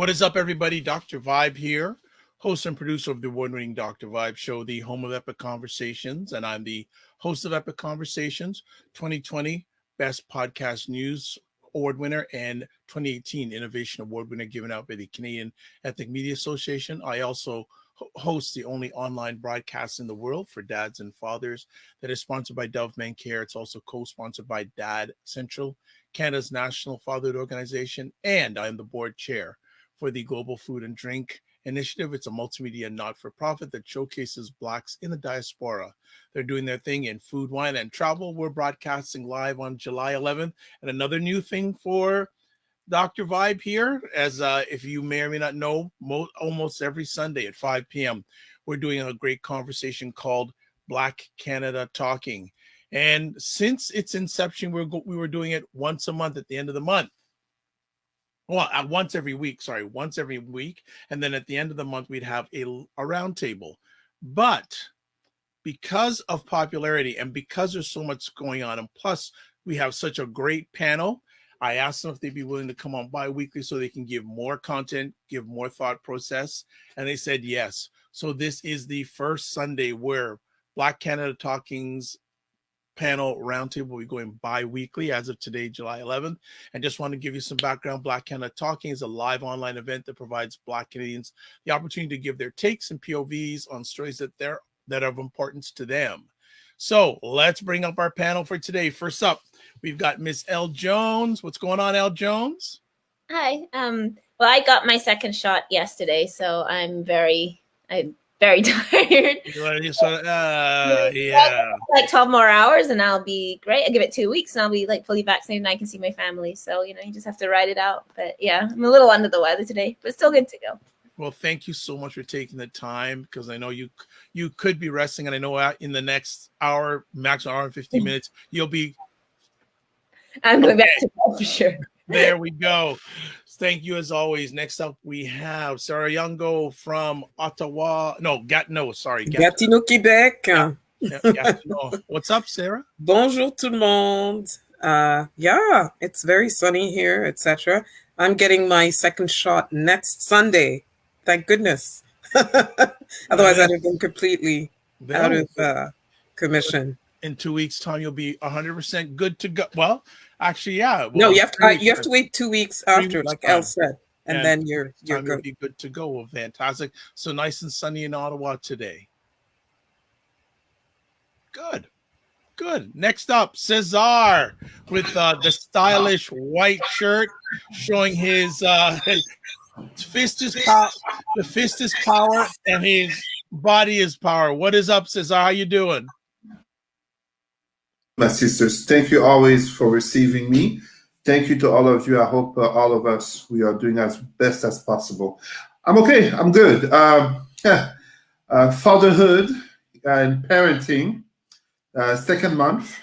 What is up, everybody? Dr. Vibe here, host and producer of the award-winning Dr. Vibe show, the home of Epic Conversations, and I'm the host of Epic Conversations, 2020 Best Podcast News Award winner and 2018 Innovation Award winner given out by the Canadian Ethnic Media Association. I also host the only online broadcast in the world for dads and fathers that is sponsored by Dove Men Care. It's also co-sponsored by Dad Central, Canada's national fatherhood organization, and I'm the board chair for the Global Food and Drink Initiative. It's a multimedia not-for-profit that showcases Blacks in the diaspora. They're doing their thing in food, wine, and travel. We're broadcasting live on July 11th. And another new thing for Dr. Vibe here, as if you may or may not know, almost every Sunday at 5 p.m., we're doing a great conversation called Black Canada Talking. And since its inception, we were doing it once a month at the end of the month. Well, once every week. And then at the end of the month, we'd have a roundtable. But because of popularity and because there's so much going on, and plus we have such a great panel, I asked them if they'd be willing to come on bi-weekly so they can give more content, give more thought process. And they said yes. So this is the first Sunday where Black Canada Talking's panel roundtable will be going bi-weekly as of today, July 11th. And just want to give you some background. Black Canada Talking is a live online event that provides Black Canadians the opportunity to give their takes and POVs on stories that are of importance to them. So let's bring up our panel for today. First up, we've got Miss L. Jones. What's going on, L. Jones? Hi. Well, I got my second shot yesterday, so I'm very tired. Yeah. Like 12 more hours and I'll be great. I'll give it 2 weeks and I'll be like fully vaccinated and I can see my family. So, you just have to ride it out. But yeah, I'm a little under the weather today, but still good to go. Well, thank you so much for taking the time, because I know you could be resting, and I know in the next hour, maximum hour and 15 minutes, you'll be. I'm going back to bed for sure. There we go. Thank you as always. Next up, we have Sarah Onyango from Ottawa. Gatineau, Québec. Gatineau. What's up, Sarah? Bonjour tout le monde. Yeah, it's very sunny here, etc. I'm getting my second shot next Sunday. Thank goodness. Otherwise, I'd have been completely out of commission. In 2 weeks' time, you'll be 100% good to go. Well, actually, yeah. Well, no, you have to wait 2 weeks after, like Elle said, and then you're good. You'll be good to go. Well, fantastic. So nice and sunny in Ottawa today. Good. Next up, Cesar with the stylish white shirt showing his fist is power. The fist is power, and his body is power. What is up, Cesar? How you doing? My sisters, thank you always for receiving me. Thank you to all of you. I hope all of us, we are doing as best as possible. I'm okay. I'm good. Fatherhood and parenting, second month.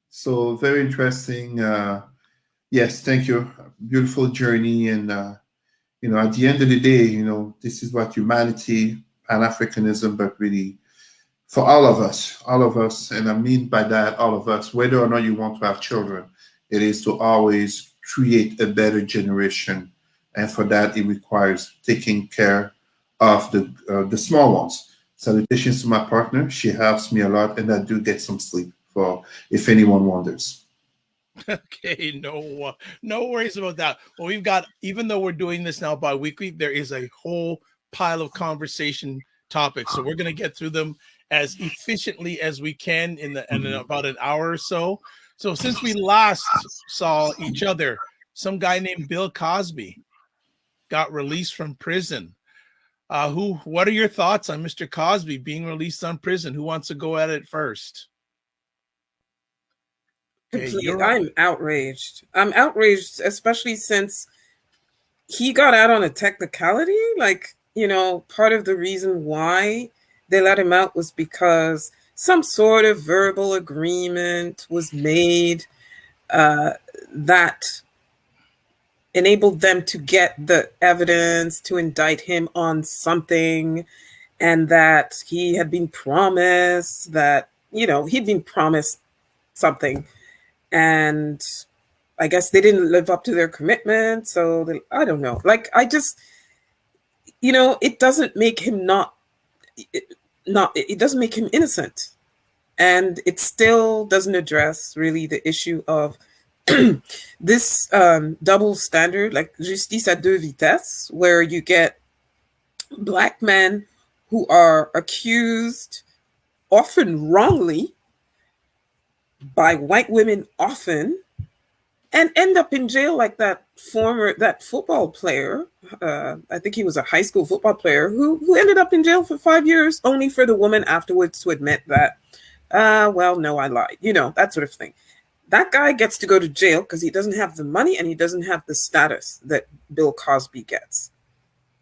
So very interesting. Yes, thank you. Beautiful journey. And, at the end of the day, this is what humanity, Pan-Africanism, but really for all of us, and I mean by that, all of us, whether or not you want to have children, it is to always create a better generation. And for that, it requires taking care of the small ones. Salutations to my partner. She helps me a lot, and I do get some sleep, for if anyone wonders. Okay, no worries about that. Well, we've got, even though we're doing this now bi-weekly, there is a whole pile of conversation topics. So we're going to get through them as efficiently as we can in about an hour or so. So since we last saw each other, some guy named Bill Cosby got released from prison. What are your thoughts on Mr. Cosby being released on prison? Who wants to go at it first? Okay, I'm outraged. I'm outraged, especially since he got out on a technicality. Part of the reason why they let him out was because some sort of verbal agreement was made that enabled them to get the evidence to indict him on something, and that he had been promised something. And I guess they didn't live up to their commitment. So I don't know. it doesn't make him it doesn't make him innocent. And it still doesn't address really the issue of this double standard, like justice à deux vitesses, where you get Black men who are accused, often wrongly, by white women often, and end up in jail like that football player. I think he was a high school football player who ended up in jail for 5 years, only for the woman afterwards to admit that, well, no, I lied, that sort of thing. That guy gets to go to jail because he doesn't have the money and he doesn't have the status that Bill Cosby gets.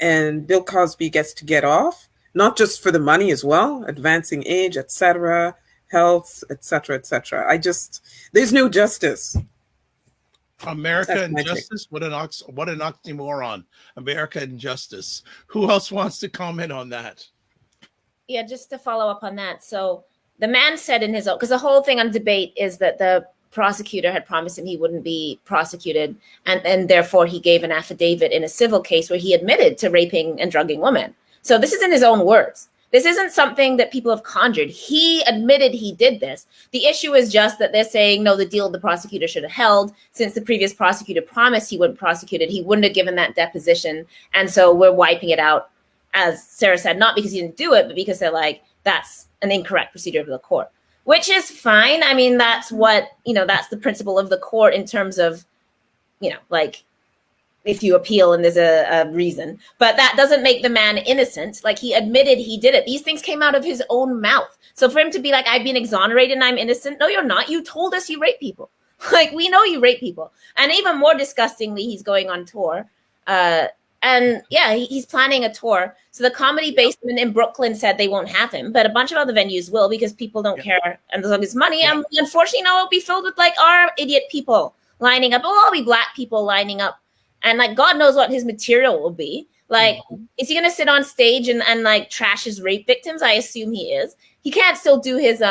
And Bill Cosby gets to get off, not just for the money as well, advancing age, etc., health, etc., etc. There's no justice. America and justice? What an oxymoron. America and justice. Who else wants to comment on that? Yeah, just to follow up on that. So the man said in his own, because the whole thing on debate is that the prosecutor had promised him he wouldn't be prosecuted, and therefore he gave an affidavit in a civil case where he admitted to raping and drugging women. So this is in his own words. This isn't something that people have conjured. He admitted he did this. The issue is just that they're saying, no, the deal the prosecutor should have held. Since the previous prosecutor promised he wouldn't prosecute it, he wouldn't have given that deposition. And so we're wiping it out, as Sarah said, not because he didn't do it, but because they're like, that's an incorrect procedure of the court, which is fine. I mean, that's what, that's the principle of the court in terms of, like, if you appeal and there's a reason, but that doesn't make the man innocent. Like, he admitted he did it. These things came out of his own mouth. So for him to be like, I've been exonerated and I'm innocent. No, you're not. You told us you rape people. Like, we know you rape people. And even more disgustingly, he's going on tour. And yeah, he's planning a tour. So the Comedy Basement in Brooklyn said they won't have him, but a bunch of other venues will, because people don't care. And as long as money, and unfortunately, it'll be filled with like our idiot people lining up. It'll all be Black people lining up. And like, God knows what his material will be. Like, is he going to sit on stage and like trash his rape victims? I assume he is. He can't still do his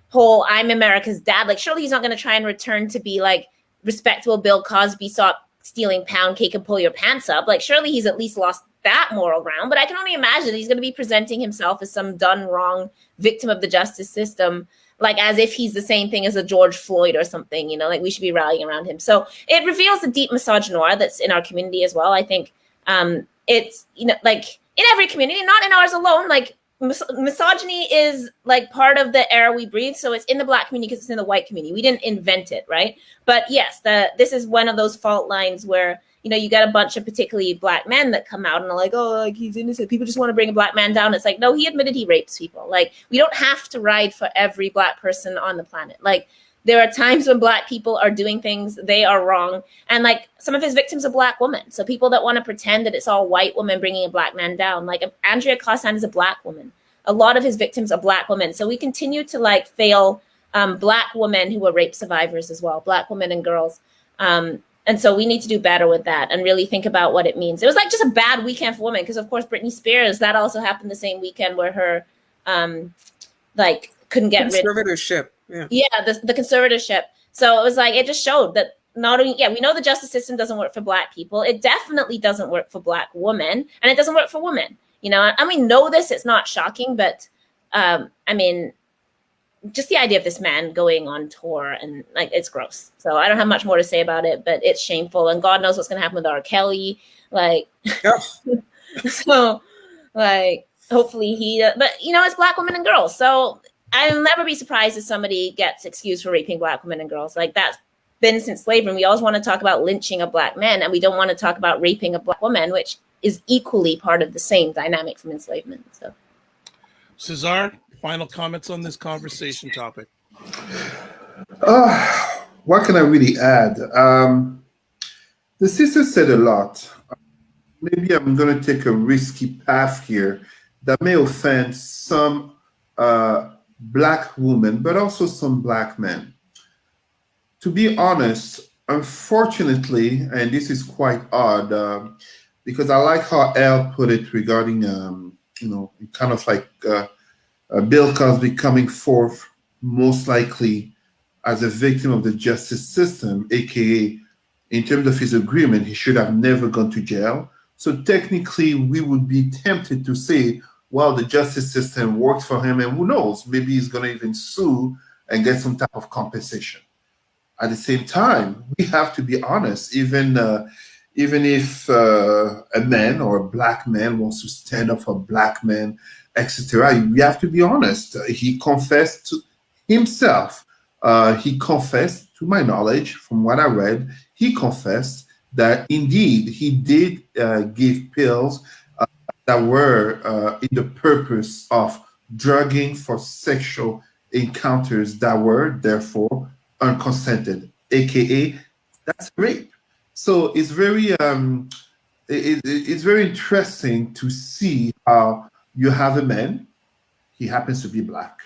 whole I'm America's dad. Like, surely he's not going to try and return to be like respectable Bill Cosby, stop stealing pound cake and pull your pants up. Like, surely he's at least lost that moral ground. But I can only imagine he's going to be presenting himself as some done wrong victim of the justice system, like as if he's the same thing as a George Floyd or something, like we should be rallying around him. So it reveals the deep misogynoir that's in our community as well. I think it's, like in every community, not in ours alone, like misogyny is like part of the air we breathe. So it's in the Black community because it's in the white community. We didn't invent it, right? But yes, this is one of those fault lines where, you got a bunch of particularly Black men that come out and are like, oh, like he's innocent. People just want to bring a Black man down. It's like, no, he admitted he rapes people. Like, we don't have to ride for every Black person on the planet. Like, there are times when Black people are doing things, they are wrong. And like, some of his victims are Black women. So people that want to pretend that it's all white women bringing a Black man down, like Andrea Cossan is a Black woman. A lot of his victims are Black women. So we continue to like fail Black women who are rape survivors as well, Black women and girls. And so we need to do better with that and really think about what it means. It was like just a bad weekend for women, because of course Britney Spears, that also happened the same weekend where her like couldn't get conservatorship. The conservatorship. So it was like, it just showed that not only, we know the justice system doesn't work for Black people. It definitely doesn't work for Black women, and it doesn't work for women. And we know this, it's not shocking, but I mean, just the idea of this man going on tour and like, it's gross. So I don't have much more to say about it, but it's shameful, and God knows what's going to happen with R. Kelly. Like, so like, hopefully but it's Black women and girls. So I'll never be surprised if somebody gets excused for raping Black women and girls. Like, that's been since slavery. We always want to talk about lynching of Black men, and we don't want to talk about raping a Black woman, which is equally part of the same dynamic from enslavement. So, Cesar, final comments on this conversation topic? What can I really add? The sister said a lot. Maybe I'm going to take a risky path here that may offend some Black women, but also some Black men. To be honest, unfortunately, and this is quite odd, because I like how Elle put it regarding, kind of like Bill Cosby coming forth most likely as a victim of the justice system, aka in terms of his agreement, he should have never gone to jail, So technically, we would be tempted to say, well, the justice system worked for him, and who knows, maybe he's going to even sue and get some type of compensation. At the same time, we have to be honest. Even if a man or a black man wants to stand up for black men, etc., we have to be honest. He confessed to himself. He confessed, to my knowledge, from what I read, he confessed that indeed he did give pills that were in the purpose of drugging for sexual encounters that were therefore unconsented, aka that's rape. So it's very it's very interesting to see how you have a man, he happens to be black,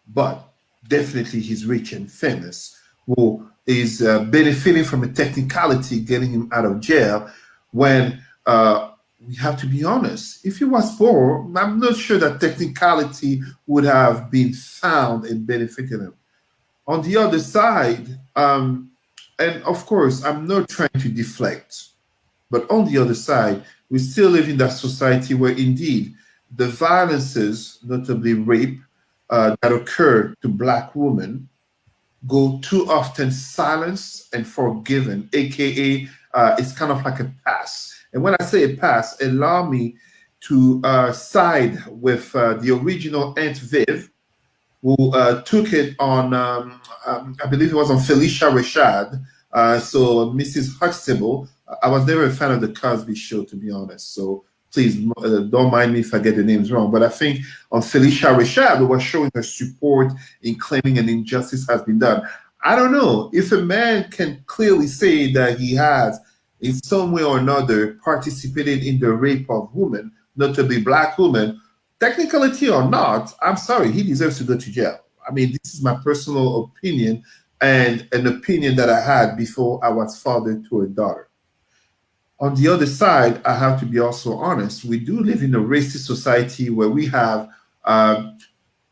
but definitely he's rich and famous, who is benefiting from a technicality getting him out of jail when we have to be honest. If he was poor, I'm not sure that technicality would have been found and benefited him. On the other side, and of course, I'm not trying to deflect, but on the other side, we still live in that society where indeed the violences, notably rape, that occur to black women go too often silenced and forgiven, aka it's kind of like a pass. And when I say a pass, allow me to side with the original Aunt Viv, who took it on, I believe it was on Felicia Rashad. So Mrs. Huxtable, I was never a fan of the Cosby Show, to be honest. So please don't mind me if I get the names wrong. But I think on Felicia Rashad, who was showing her support in claiming an injustice has been done. I don't know if a man can clearly say that he has, in some way or another, participated in the rape of women, notably black women, technicality or not, I'm sorry, he deserves to go to jail. I mean, this is my personal opinion and an opinion that I had before I was father to a daughter. On the other side, I have to be also honest. We do live in a racist society where we have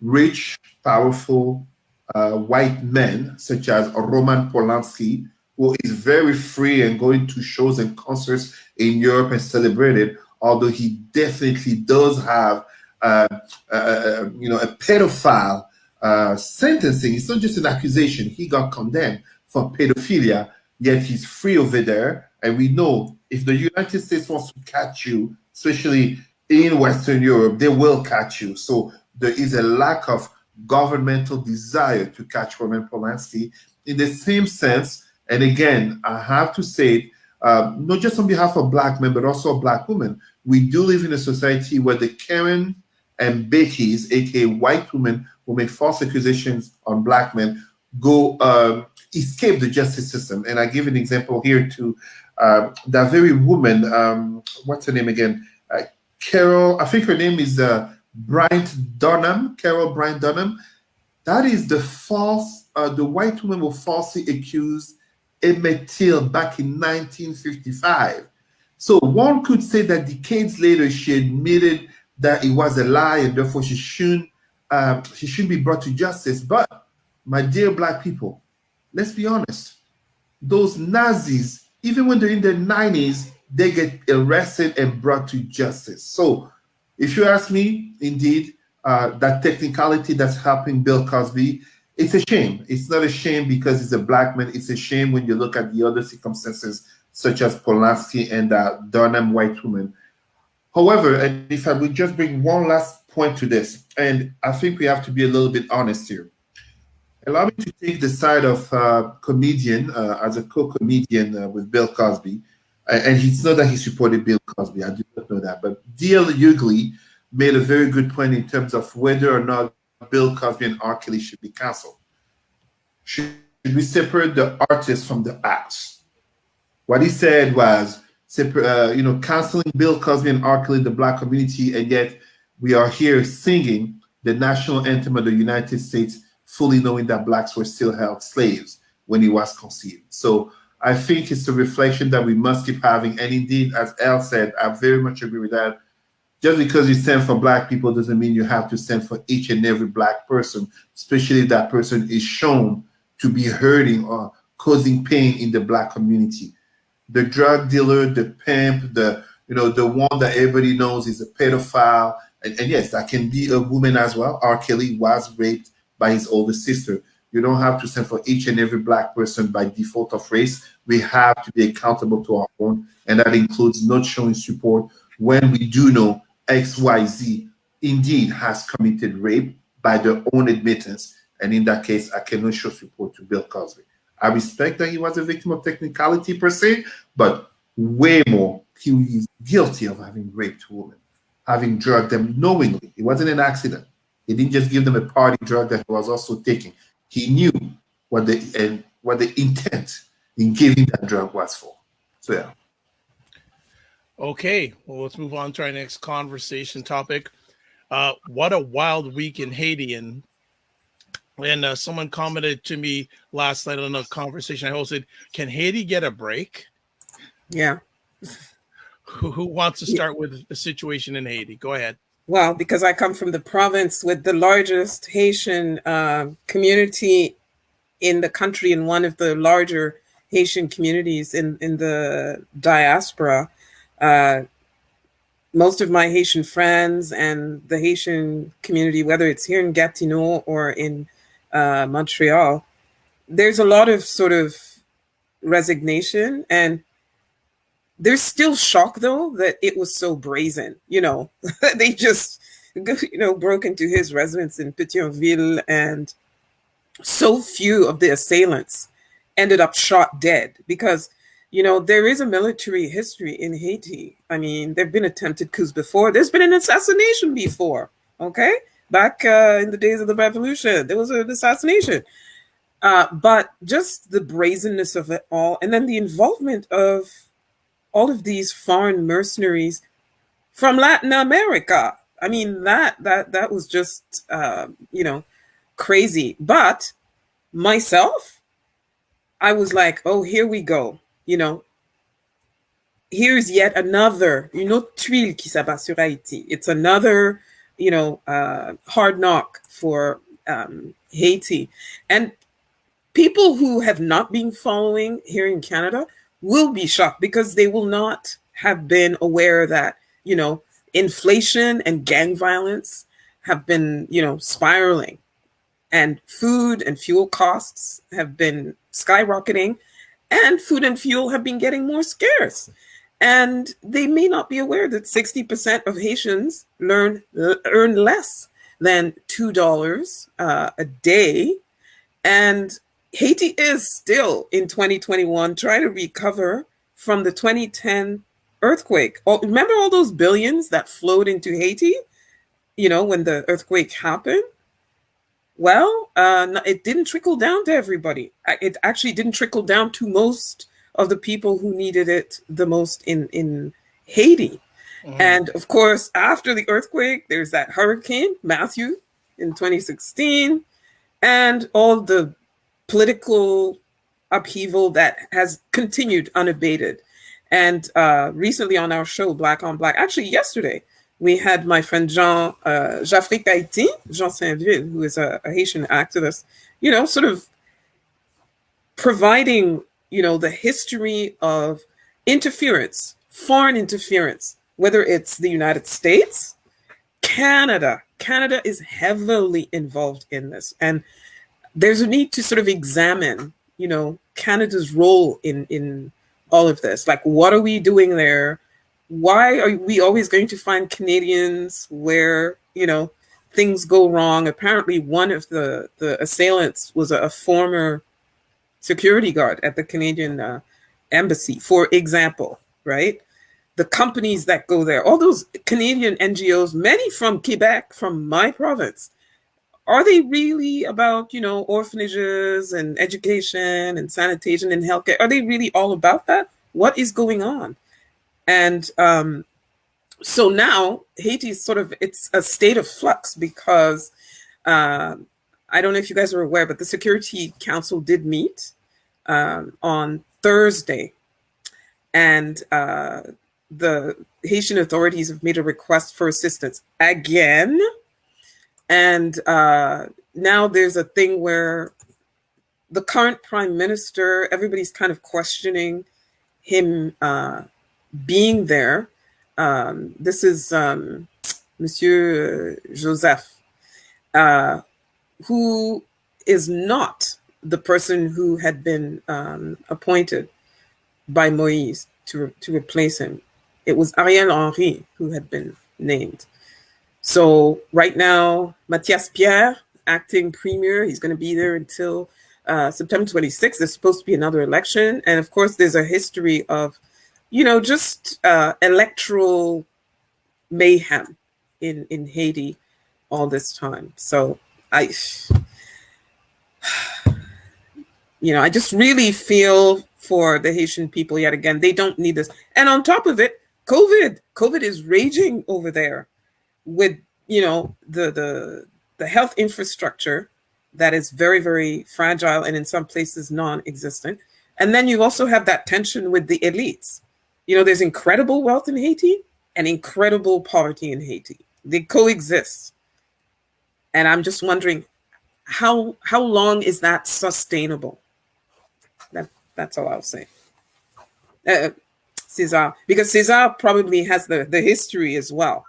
rich, powerful white men, such as Roman Polanski, who is very free and going to shows and concerts in Europe and celebrated, although he definitely does have a pedophile sentencing. It's not just an accusation. He got condemned for pedophilia, yet he's free over there. And we know if the United States wants to catch you, especially in Western Europe, they will catch you. So there is a lack of governmental desire to catch Roman Polanski in the same sense. And again, I have to say, not just on behalf of black men, but also black women, we do live in a society where the Karen and Beckys, aka white women who make false accusations on black men, go escape the justice system. And I give an example here to that very woman, what's her name again? Carol, I think her name is Bryant Dunham, Carol Bryant Dunham. That is the white woman who falsely accused Emmett Till back in 1955. So one could say that decades later, she admitted that it was a lie and therefore she shouldn't be brought to justice. But my dear black people, let's be honest. Those Nazis, even when they're in their 90s, they get arrested and brought to justice. So if you ask me, indeed, that technicality that's helping Bill Cosby, it's a shame. It's not a shame because he's a black man. It's a shame when you look at the other circumstances, such as Polanski and Dunham white woman. However, and if I would just bring one last point to this, and I think we have to be a little bit honest here. Allow me to take the side of comedian as a co-comedian with Bill Cosby. And it's not that he supported Bill Cosby. I do not know that. But D.L. Hughley made a very good point in terms of whether or not Bill Cosby and R. Kelly should be canceled. Should we separate the artists from the acts? What he said was, canceling Bill Cosby and R. Kelly, the black community, and yet we are here singing the national anthem of the United States, fully knowing that blacks were still held slaves when it was conceived. So I think it's a reflection that we must keep having. And indeed, as Elle said, I very much agree with that. Just because you stand for black people doesn't mean you have to stand for each and every black person, especially if that person is shown to be hurting or causing pain in the black community. The drug dealer, the pimp, the the one that everybody knows is a pedophile. And yes, that can be a woman as well. R. Kelly was raped by his older sister. You don't have to send for each and every Black person by default of race. We have to be accountable to our own, and that includes not showing support when we do know XYZ indeed has committed rape by their own admittance. And in that case, I cannot show support to Bill Cosby. I respect that he was a victim of technicality per se, but way more, he is guilty of having raped women, having drugged them knowingly. It wasn't an accident. He didn't just give them a party drug that he was also taking. He knew what the intent in giving that drug was for. So yeah. Okay, well, let's move on to our next conversation topic. What a wild week in Haiti. And someone commented to me last night on a conversation I hosted, can Haiti get a break? Yeah. Who wants to start with the situation in Haiti? Go ahead. Well, because I come from the province with the largest Haitian community in the country, and one of the larger Haitian communities in the diaspora. Most of my Haitian friends and the Haitian community, whether it's here in Gatineau or in Montreal, there's a lot of sort of resignation, and there's still shock, though, that it was so brazen. They just, broke into his residence in Pétionville, and so few of the assailants ended up shot dead because, there is a military history in Haiti. I mean, there have been attempted coups before. There's been an assassination before, okay? Back in the days of the revolution, there was an assassination. But just the brazenness of it all, and then the involvement of all of these foreign mercenaries from Latin America. I mean, that was just, crazy. But myself, I was like, oh, here we go. Here's yet another, tuile qui s'abat sur Haïti. It's another, hard knock for Haiti. And people who have not been following here in Canada will be shocked because they will not have been aware that, inflation and gang violence have been, spiraling, and food and fuel costs have been skyrocketing, and food and fuel have been getting more scarce. And they may not be aware that 60% of Haitians earn less than $2 a day. And Haiti is still in 2021 trying to recover from the 2010 earthquake. Remember all those billions that flowed into Haiti, when the earthquake happened? Well, it didn't trickle down to everybody. It actually didn't trickle down to most of the people who needed it the most in Haiti. Mm-hmm. And of course, after the earthquake, there's that Hurricane Matthew in 2016, and all the political upheaval that has continued unabated. And recently on our show, Black on Black, actually yesterday, we had my friend J'Afrique Haïti, Jean Saint-Ville, who is a Haitian activist, sort of providing, the history of interference, foreign interference, whether it's the United States, Canada. Canada is heavily involved in this. And there's a need to sort of examine, Canada's role in all of this. Like, what are we doing there? Why are we always going to find Canadians where, things go wrong? Apparently, one of the assailants was a former security guard at the Canadian embassy, for example, right? The companies that go there, all those Canadian NGOs, many from Quebec, from my province, are they really about, orphanages and education and sanitation and healthcare? Are they really all about that? What is going on? And so now Haiti is it's a state of flux because I don't know if you guys are aware, but the Security Council did meet on Thursday. And the Haitian authorities have made a request for assistance again. And now there's a thing where the current prime minister, everybody's kind of questioning him being there. This is Monsieur Joseph, who is not the person who had been appointed by Moïse to replace him. It was Ariel Henry who had been named. So right now, Mathias Pierre, acting premier, he's going to be there until September 26th. There's supposed to be another election. And of course, there's a history of, just electoral mayhem in Haiti all this time. So I just really feel for the Haitian people yet again. They don't need this. And on top of it, COVID is raging over there with, the health infrastructure that is very, very fragile and in some places non-existent. And then you also have that tension with the elites. There's incredible wealth in Haiti and incredible poverty in Haiti. They coexist. And I'm just wondering, how long is that sustainable? That's all I'll say. Cesar, because Cesar probably has the history as well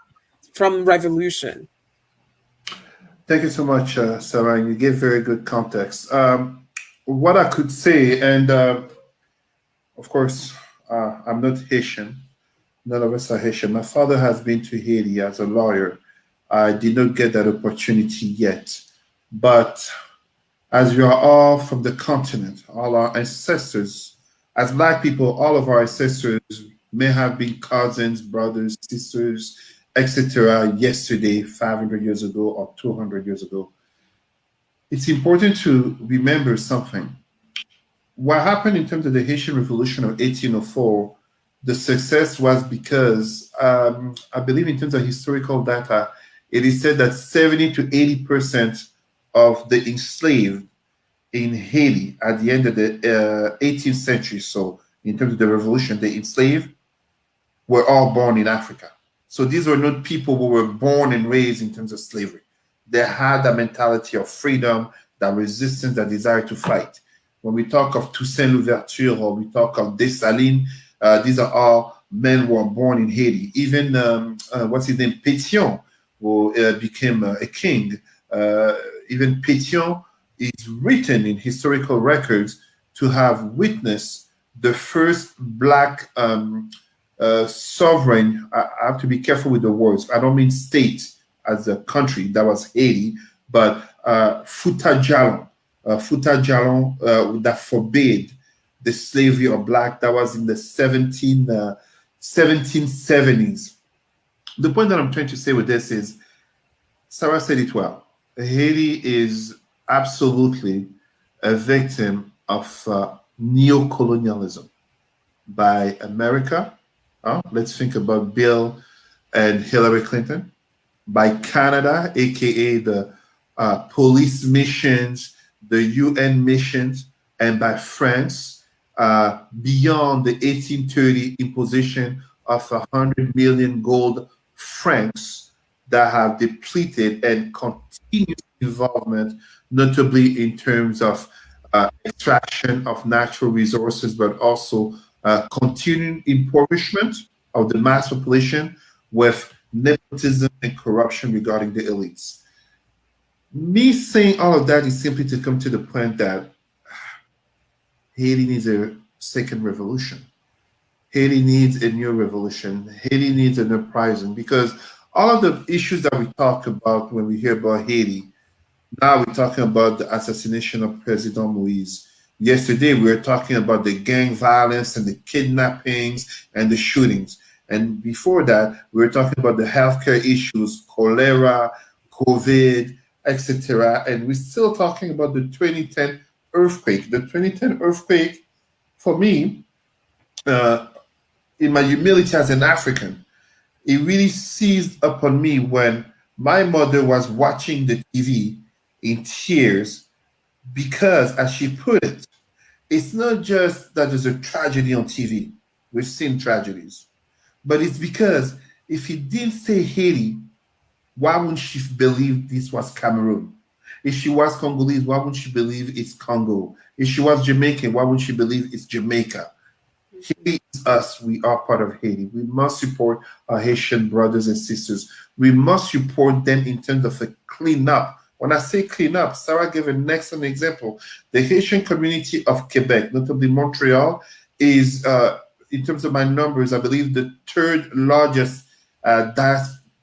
from revolution. Thank you so much, Sarah. You gave very good context. What I could say, and of course, I'm not Haitian. None of us are Haitian. My father has been to Haiti as a lawyer. I did not get that opportunity yet. But as we are all from the continent, all our ancestors, as Black people, all of our ancestors may have been cousins, brothers, sisters, etc. yesterday, 500 years ago, or 200 years ago. It's important to remember something. What happened in terms of the Haitian Revolution of 1804, the success was because, I believe in terms of historical data, it is said that 70 to 80% of the enslaved in Haiti at the end of the 18th century, so in terms of the revolution, the enslaved were all born in Africa. So these were not people who were born and raised in terms of slavery. They had a mentality of freedom, that resistance, that desire to fight. When we talk of Toussaint Louverture or we talk of Dessalines, these are all men who were born in Haiti. Even, what's his name, Pétion, who became a king. Even Pétion is written in historical records to have witnessed the first Black sovereign. I have to be careful with the words. I don't mean state as a country, that was Haiti, but Fouta Djallon, that forbade the slavery of Black. That was in the 1770s. The point that I'm trying to say with this is, Sarah said it well. Haiti is absolutely a victim of neocolonialism by America. Let's think about Bill and Hillary Clinton. By Canada, aka the police missions, the UN missions, and by France, beyond the 1830 imposition of 100 million gold francs that have depleted and continuous involvement, notably in terms of extraction of natural resources, but also continuing impoverishment of the mass population with nepotism and corruption regarding the elites. Me saying all of that is simply to come to the point that Haiti needs a second revolution. Haiti needs a new revolution. Haiti needs an uprising, because all of the issues that we talk about when we hear about Haiti, now we're talking about the assassination of President Moïse. Yesterday, we were talking about the gang violence and the kidnappings and the shootings. And before that, we were talking about the healthcare issues, cholera, COVID, etc. And we're still talking about the 2010 earthquake. The 2010 earthquake, for me, in my humility as an African, it really seized upon me when my mother was watching the TV in tears because, as she put it, it's not just that there's a tragedy on TV. We've seen tragedies. But it's because if he didn't say Haiti, why wouldn't she believe this was Cameroon? If she was Congolese, why wouldn't she believe it's Congo? If she was Jamaican, why wouldn't she believe it's Jamaica? Haiti is us. We are part of Haiti. We must support our Haitian brothers and sisters. We must support them in terms of a cleanup. When I say clean up, Sarah gave an excellent example. The Haitian community of Quebec, notably Montreal, is, in terms of my numbers, I believe the third largest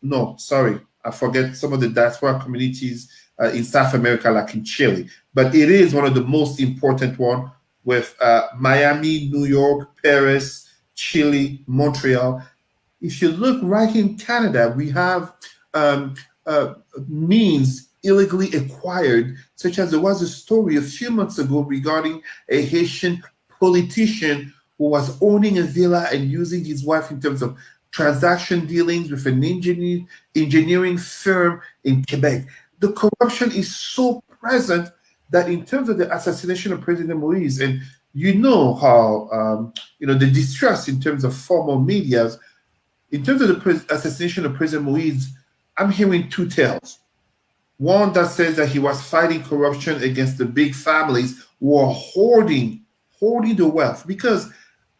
no, sorry, I forget some of the diaspora communities in South America, like in Chile. But it is one of the most important one with Miami, New York, Paris, Chile, Montreal. If you look right in Canada, we have means illegally acquired, such as there was a story a few months ago regarding a Haitian politician who was owning a villa and using his wife in terms of transaction dealings with an engineering firm in Quebec. The corruption is so present that in terms of the assassination of President Moise, and you know how the distrust in terms of formal medias, in terms of the assassination of President Moise, I'm hearing two tales. One that says that he was fighting corruption against the big families who are hoarding the wealth. Because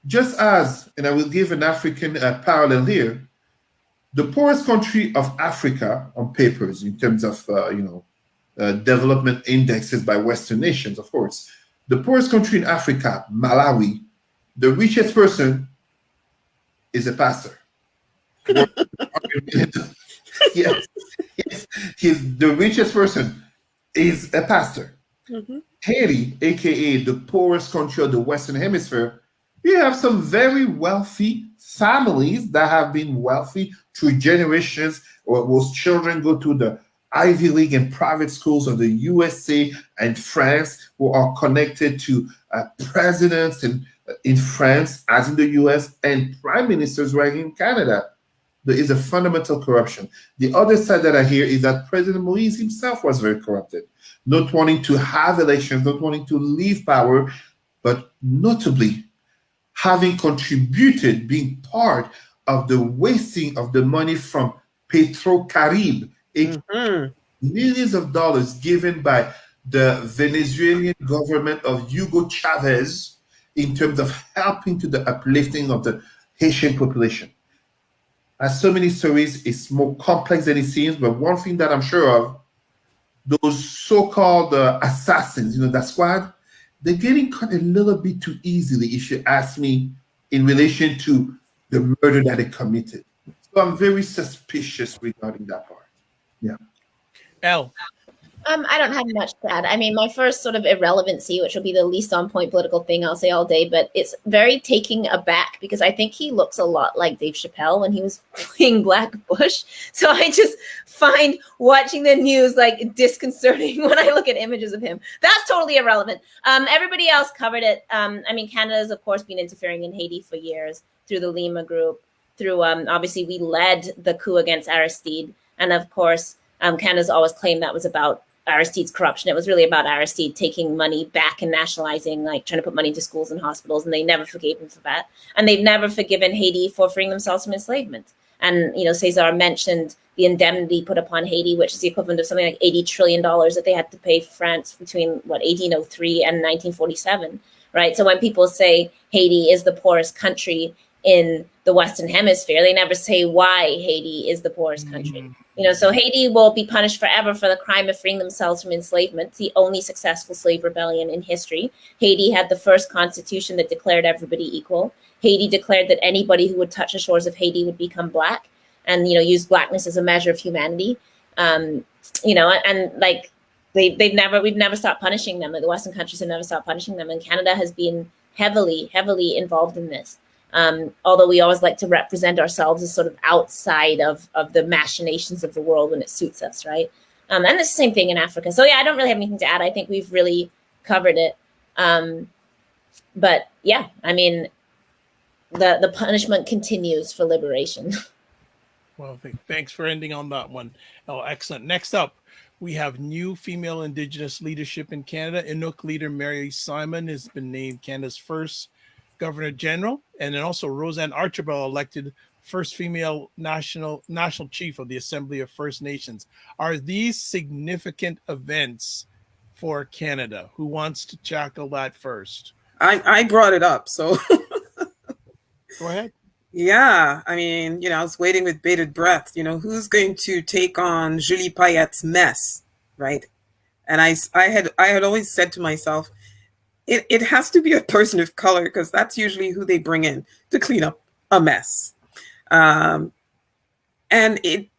just as, and I will give an African parallel here, the poorest country of Africa on papers in terms of development indexes by Western nations, of course, the poorest country in Africa, Malawi, the richest person is a pastor. Yes, he's the richest person is a pastor. Mm-hmm. Haiti, aka the poorest country of the Western Hemisphere, you have some very wealthy families that have been wealthy through generations, or whose children go to the Ivy League and private schools of the USA and France, who are connected to presidents in France, as in the US, and prime ministers right in Canada. There is a fundamental corruption. The other side that I hear is that President Moise himself was very corrupted, not wanting to have elections, not wanting to leave power, but notably having contributed, being part of the wasting of the money from Petrocaribe, millions of dollars given by the Venezuelan government of Hugo Chavez in terms of helping to the uplifting of the Haitian population. As so many stories, it's more complex than it seems, but one thing that I'm sure of, those so-called assassins, that squad, they're getting caught a little bit too easily, if you ask me, in relation to the murder that they committed. So I'm very suspicious regarding that part. Yeah. Elle. I don't have much to add. I mean, my first sort of irrelevancy, which will be the least on point political thing I'll say all day, but it's very taking aback because I think he looks a lot like Dave Chappelle when he was playing Black Bush. So I just find watching the news like disconcerting when I look at images of him. That's totally irrelevant. Everybody else covered it. I mean, Canada's, of course, been interfering in Haiti for years through the Lima Group, through obviously we led the coup against Aristide. And of course, Canada's always claimed that was about Aristide's corruption. It was really about Aristide taking money back and nationalizing, like trying to put money into schools and hospitals, and they never forgave him for that. And they've never forgiven Haiti for freeing themselves from enslavement. And, Cesar mentioned the indemnity put upon Haiti, which is the equivalent of something like $80 trillion that they had to pay France between, 1803 and 1947, right? So when people say Haiti is the poorest country in the Western Hemisphere, they never say why Haiti is the poorest country. So Haiti will be punished forever for the crime of freeing themselves from enslavement. It's the only successful slave rebellion in history. Haiti had the first constitution that declared everybody equal. Haiti declared that anybody who would touch the shores of Haiti would become Black, and used blackness as a measure of humanity. And like we've never stopped punishing them. Like the Western countries have never stopped punishing them, and Canada has been heavily involved in this. Although we always like to represent ourselves as sort of outside of the machinations of the world when it suits us, right? And it's the same thing in Africa. So yeah, I don't really have anything to add. I think we've really covered it. But yeah, I mean, the punishment continues for liberation. Well, thanks for ending on that one. Oh, excellent. Next up, we have new female Indigenous leadership in Canada. Inuk leader Mary Simon has been named Canada's first Governor General, and then also RoseAnne Archibald elected first female national chief of the Assembly of First Nations. Are these significant events for Canada? Who wants to tackle that first? I brought it up, so Go ahead. Yeah, I mean, I was waiting with bated breath. Who's going to take on Julie Payette's mess, right? And I had always said to myself, it has to be a person of color, because that's usually who they bring in to clean up a mess. And it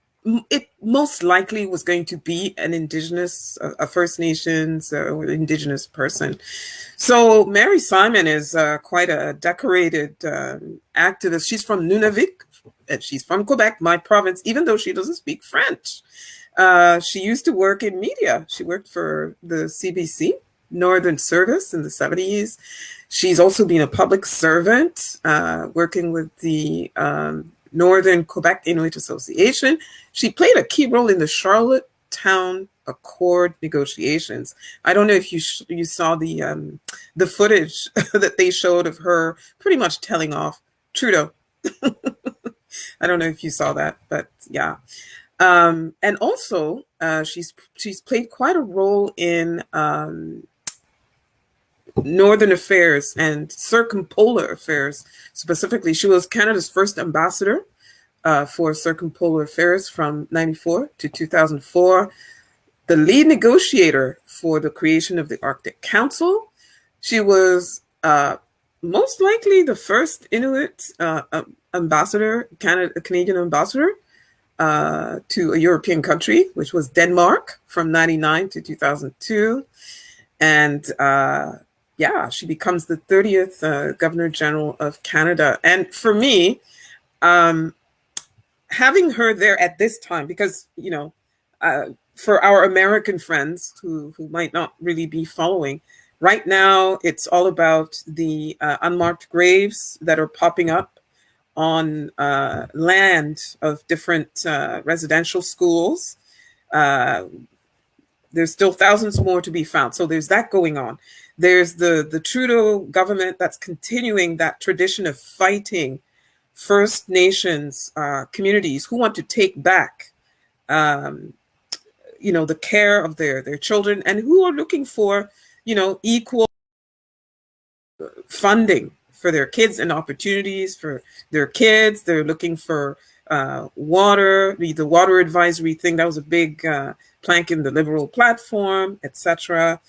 most likely was going to be an Indigenous, a First Nations or Indigenous person. So Mary Simon is quite a decorated activist. She's from Nunavik, and she's from Quebec, my province, even though she doesn't speak French. She used to work in media. She worked for the CBC, Northern Service, in the 70s. She's also been a public servant, working with the Northern Quebec Inuit Association. She played a key role in the Charlottetown Accord negotiations. I don't know if you saw the footage that they showed of her pretty much telling off Trudeau. I don't know if you saw that, but yeah. And also, she's played quite a role in Northern affairs and circumpolar affairs. Specifically, she was Canada's first ambassador for circumpolar affairs from 1994 to 2004, the lead negotiator for the creation of the Arctic Council. She was most likely the first Inuit ambassador, Canadian ambassador to a European country, which was Denmark from 1999 to 2002. And she becomes the 30th Governor General of Canada. And for me, having her there at this time, because, for our American friends who might not really be following, right now it's all about the unmarked graves that are popping up on land of different residential schools. There's still thousands more to be found. So there's that going on. There's the Trudeau government that's continuing that tradition of fighting First Nations communities who want to take back, the care of their children, and who are looking for, equal funding for their kids and opportunities for their kids. They're looking for water, the water advisory thing. That was a big plank in the Liberal platform, etc.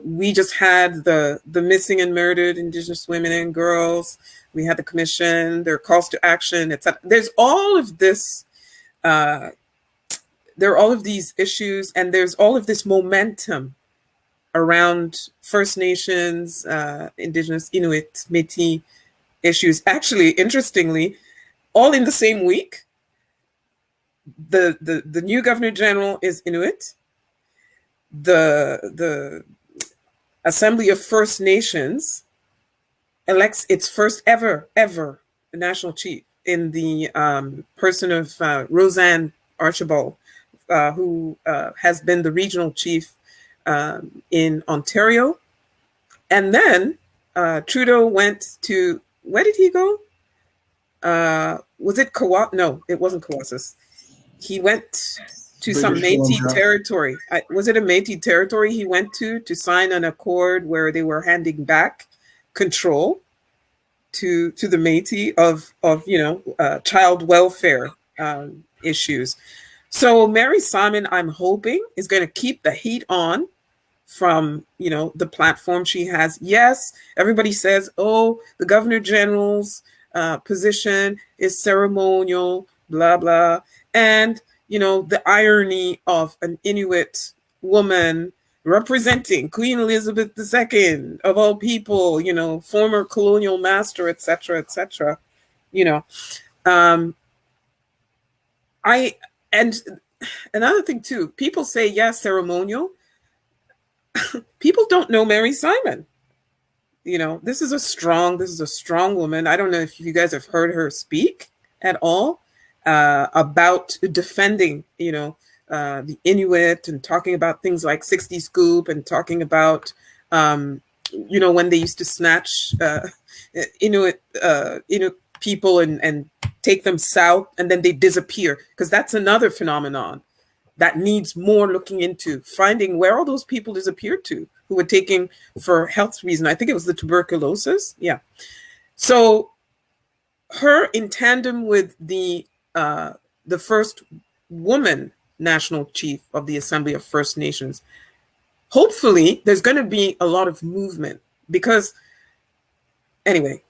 We just had the missing and murdered Indigenous women and girls. We had the commission, their calls to action, etc. There's all of this. There are all of these issues, and there's all of this momentum around First Nations, Indigenous, Inuit, Métis issues. Actually, interestingly, all in the same week. The new Governor General is Inuit. The Assembly of First Nations elects its first ever national chief in the person of RoseAnne Archibald, who has been the regional chief in Ontario. And then Trudeau went to, where did he go? Was it Kawa? No, it wasn't Kawasas. He went to some Métis territory. Was it a Métis territory he went to sign an accord where they were handing back control to the Métis of child welfare issues. So Mary Simon, I'm hoping, is going to keep the heat on from the platform she has. Yes, everybody says, oh, the Governor General's position is ceremonial, blah blah, and the irony of an Inuit woman representing Queen Elizabeth II of all people, former colonial master, etc., etc. And another thing too, people say, yes, ceremonial. People don't know Mary Simon. This is a strong woman. I don't know if you guys have heard her speak at all about defending, the Inuit, and talking about things like 60 Scoop, and talking about, when they used to snatch Inuit people and take them south, and then they disappear, because that's another phenomenon that needs more looking into, finding where all those people disappeared to, who were taken for health reasons. I think it was the tuberculosis. Yeah. So her in tandem with the first woman national chief of the Assembly of First Nations, hopefully there's going to be a lot of movement, because anyway,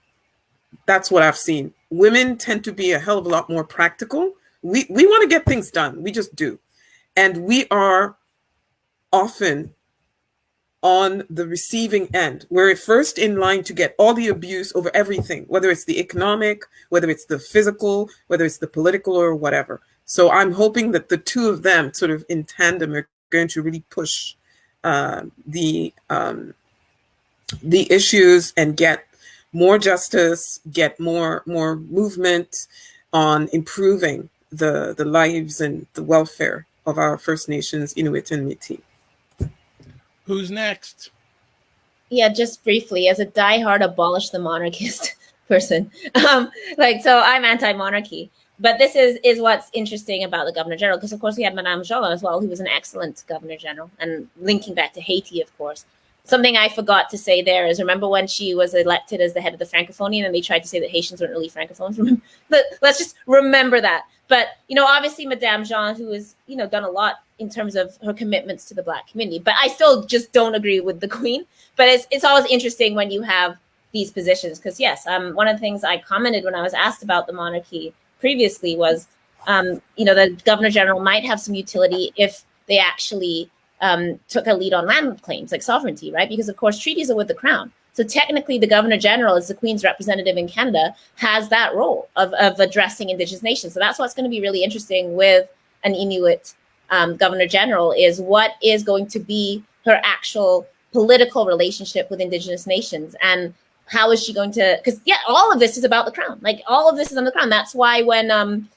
that's what I've seen. Women tend to be a hell of a lot more practical. We want to get things done. We just do. And we are often on the receiving end. We're first in line to get all the abuse over everything, whether it's the economic, whether it's the physical, whether it's the political, or whatever. So I'm hoping that the two of them sort of in tandem are going to really push the issues and get more justice, get more movement on improving the lives and the welfare of our First Nations, Inuit and Métis. Who's next? Yeah, just briefly, as a diehard abolish the monarchist person, so I'm anti-monarchy. But this is what's interesting about the Governor General, because of course we had Madame Jola as well, who was an excellent Governor General, and linking back to Haiti, of course. Something I forgot to say there is, remember when she was elected as the head of the Francophonie, and they tried to say that Haitians weren't really Francophones? Let's just remember that. But, obviously Madame Jean, who has, done a lot in terms of her commitments to the Black community, but I still just don't agree with the Queen. But it's always interesting when you have these positions, because yes, one of the things I commented when I was asked about the monarchy previously was, the Governor General might have some utility if they actually took a lead on land claims like sovereignty, right? Because of course treaties are with the Crown. So technically the Governor General, as the Queen's representative in Canada, has that role of addressing Indigenous nations. So that's what's going to be really interesting with an Inuit Governor General, is what is going to be her actual political relationship with Indigenous nations, and how is she going to, because all of this is about the Crown. Like all of this is on the Crown. That's why when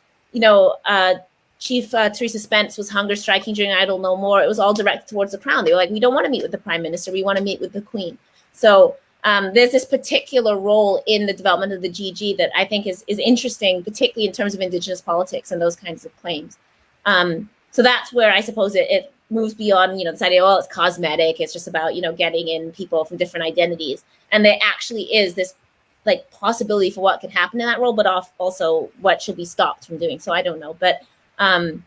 Chief Teresa Spence was hunger striking during Idle No More, it was all directed towards the Crown. They were like, we don't want to meet with the Prime Minister, we want to meet with the Queen. So there's this particular role in the development of the GG that I think is interesting, particularly in terms of Indigenous politics and those kinds of claims. So that's where I suppose it moves beyond, this idea, it's cosmetic, it's just about, getting in people from different identities. And there actually is this like possibility for what could happen in that role, but also what should be stopped from doing. So I don't know, but I'm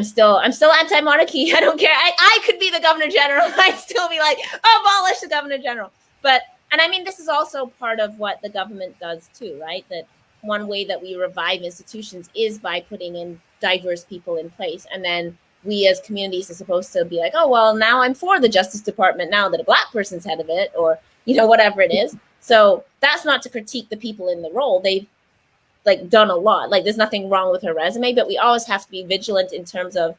still anti-monarchy. I don't care. I could be the Governor General. I'd still be like, abolish the Governor General. But, and I mean, this is also part of what the government does too, right? That one way that we revive institutions is by putting in diverse people in place. And then we as communities are supposed to be like, oh, well, now I'm for the Justice Department now that a Black person's head of it, or, whatever it is. So that's not to critique the people in the role. They've done a lot. There's nothing wrong with her resume, but we always have to be vigilant in terms of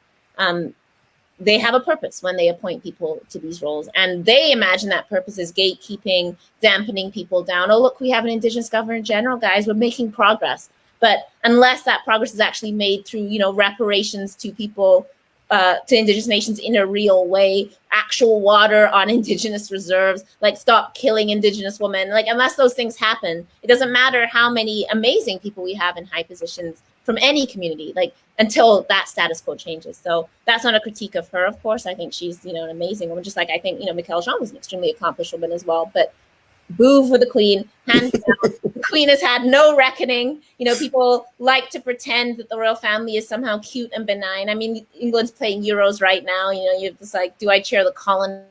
they have a purpose when they appoint people to these roles, and they imagine that purpose is gatekeeping, dampening people down. Oh, look, we have an Indigenous Governor General, guys, we're making progress. But unless that progress is actually made through, reparations to people, to Indigenous nations in a real way, actual water on Indigenous reserves, stop killing Indigenous women, unless those things happen, it doesn't matter how many amazing people we have in high positions from any community, until that status quo changes. So that's not a critique of her, of course. I think she's, an amazing woman, just like I think, Nikole Jean was an extremely accomplished woman as well. But boo for the Queen, hands down. The Queen has had no reckoning. People like to pretend that the royal family is somehow cute and benign. I mean, England's playing Euros right now. You're just like, do I cheer the colony?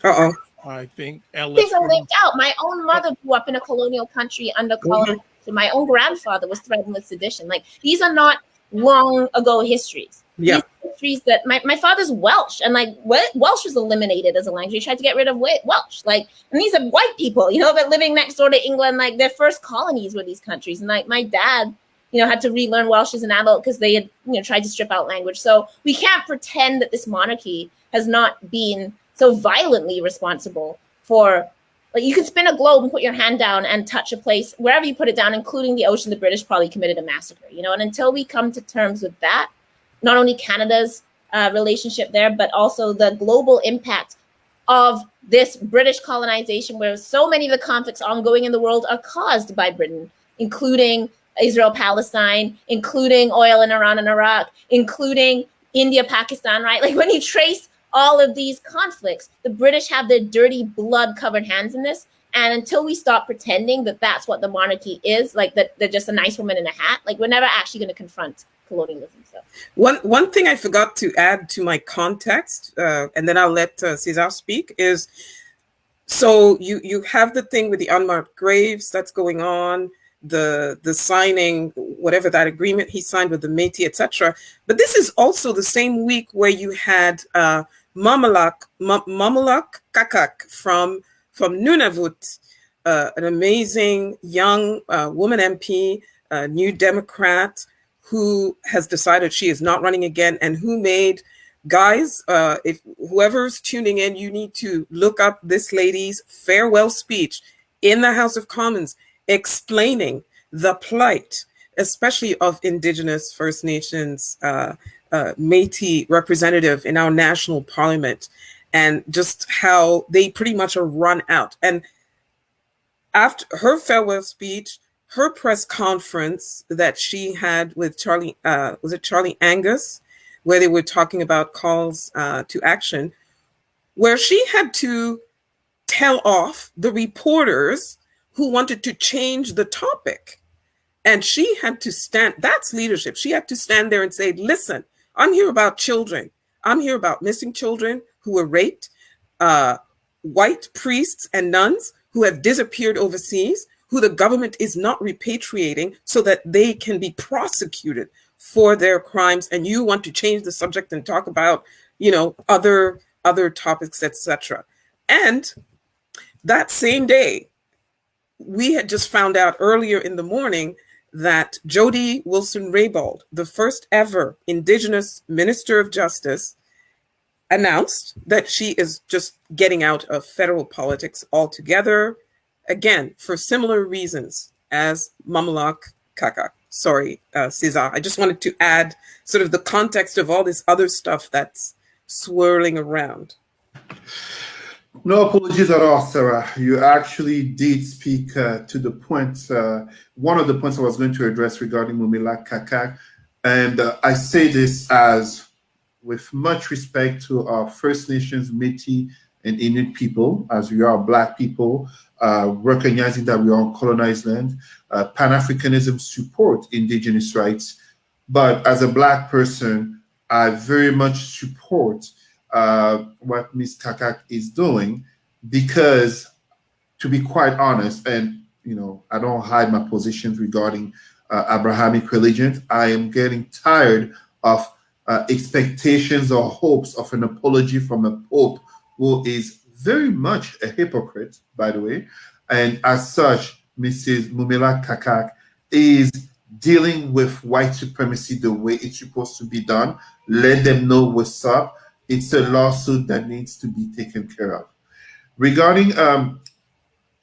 Uh-oh. I think Ellis. Things are lived out. My own mother grew up in a colonial country under colonization. My own grandfather was threatened with sedition. These are not long ago histories. Yeah. These histories that my father's Welsh, and Welsh was eliminated as a language. He tried to get rid of Welsh. And these are white people, that living next door to England. Their first colonies were these countries. And my dad, had to relearn Welsh as an adult because they had, tried to strip out language. So we can't pretend that this monarchy has not been so violently responsible for. You can spin a globe and put your hand down and touch a place, wherever you put it down, including the ocean, the British probably committed a massacre, and until we come to terms with that, not only Canada's relationship there, but also the global impact of this British colonization, where so many of the conflicts ongoing in the world are caused by Britain, including Israel-Palestine, including oil in Iran and Iraq, including India-Pakistan, right? When you trace all of these conflicts, the British have their dirty blood-covered hands in this. And until we stop pretending that that's what the monarchy is, like that they're just a nice woman in a hat, like we're never actually going to confront colonialism. So one thing I forgot to add to my context, and then I'll let Cesar speak, is so you have the thing with the unmarked graves that's going on, the signing, whatever that agreement he signed with the Métis, etc. But this is also the same week where you had Mamalak Kakak from Nunavut, an amazing young woman MP, New Democrat, who has decided she is not running again, and who made, guys, if whoever's tuning in, you need to look up this lady's farewell speech in the House of Commons explaining the plight, especially of Indigenous, First Nations, Métis representative in our national parliament, and just how they pretty much are run out. And after her farewell speech, her press conference that she had with Charlie, was it Charlie Angus, where they were talking about calls to action, where she had to tell off the reporters who wanted to change the topic. And she had to stand, that's leadership. She had to stand there and say, listen, I'm here about children. I'm here about missing children who were raped, white priests and nuns who have disappeared overseas, who the government is not repatriating so that they can be prosecuted for their crimes. And you want to change the subject and talk about, other topics, etc. And that same day, we had just found out earlier in the morning that Jody Wilson-Raybould, the first ever Indigenous Minister of Justice, announced that she is just getting out of federal politics altogether, again, for similar reasons as Mamalak Kakak. Sorry, Cesar. I just wanted to add sort of the context of all this other stuff that's swirling around. No apologies at all, Sarah. You actually did speak to the point, one of the points I was going to address regarding Mamalak Kakak. And I say this as with much respect to our First Nations, Métis, and Inuk people, as we are Black people, recognizing that we are on colonized land. Pan-Africanism support Indigenous rights. But as a Black person, I very much support what Ms. Kakak is doing, because to be quite honest, and I don't hide my positions regarding Abrahamic religion, I am getting tired of expectations or hopes of an apology from a pope who is very much a hypocrite, by the way. And as such, Mrs. Mamalak Kakak is dealing with white supremacy the way it's supposed to be done. Let them know what's up. It's a lawsuit that needs to be taken care of. Regarding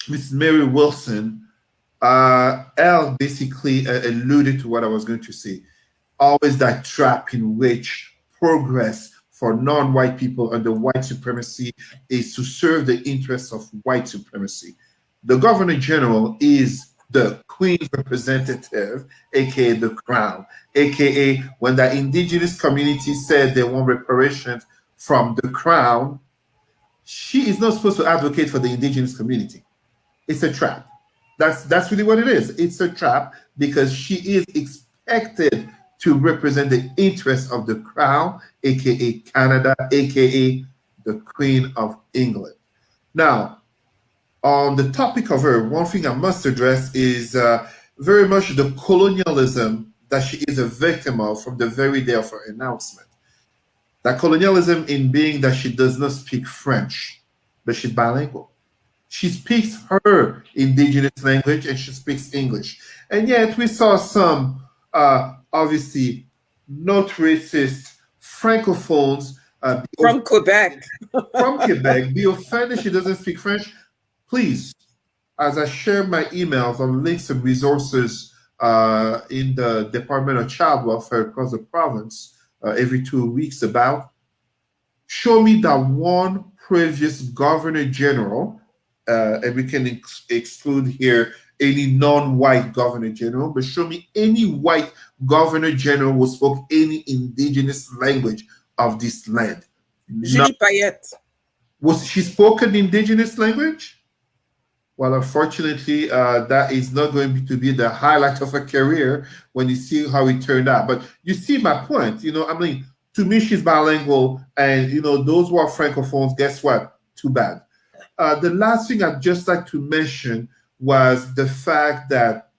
Ms. Mary Wilson, Elle basically alluded to what I was going to say. Always that trap in which progress for non-white people under white supremacy is to serve the interests of white supremacy. The Governor General is the Queen's representative, aka the Crown, aka when the Indigenous community said they want reparations from the Crown, she is not supposed to advocate for the Indigenous community. It's a trap. That's really what it is. It's a trap because she is expected to represent the interests of the Crown, aka Canada, aka the Queen of England. Now, on the topic of her, one thing I must address is very much the colonialism that she is a victim of from the very day of her announcement. That colonialism in being that she does not speak French, but she's bilingual. She speaks her Indigenous language and she speaks English. And yet we saw some obviously not racist Francophones from Quebec. From Quebec be offended she doesn't speak French. Please, as I share my emails on links and resources in the Department of Child Welfare across the province every 2 weeks about, show me that one previous Governor General, and we can exclude here any non-white Governor General, but show me any white Governor General who spoke any Indigenous language of this land. Julie Payette. Was she spoke an Indigenous language? Well, unfortunately, that is not going to be the highlight of her career when you see how it turned out. But you see my point. I mean, to me, she's bilingual, and those who are francophones, guess what? Too bad. The last thing I'd just like to mention was the fact that,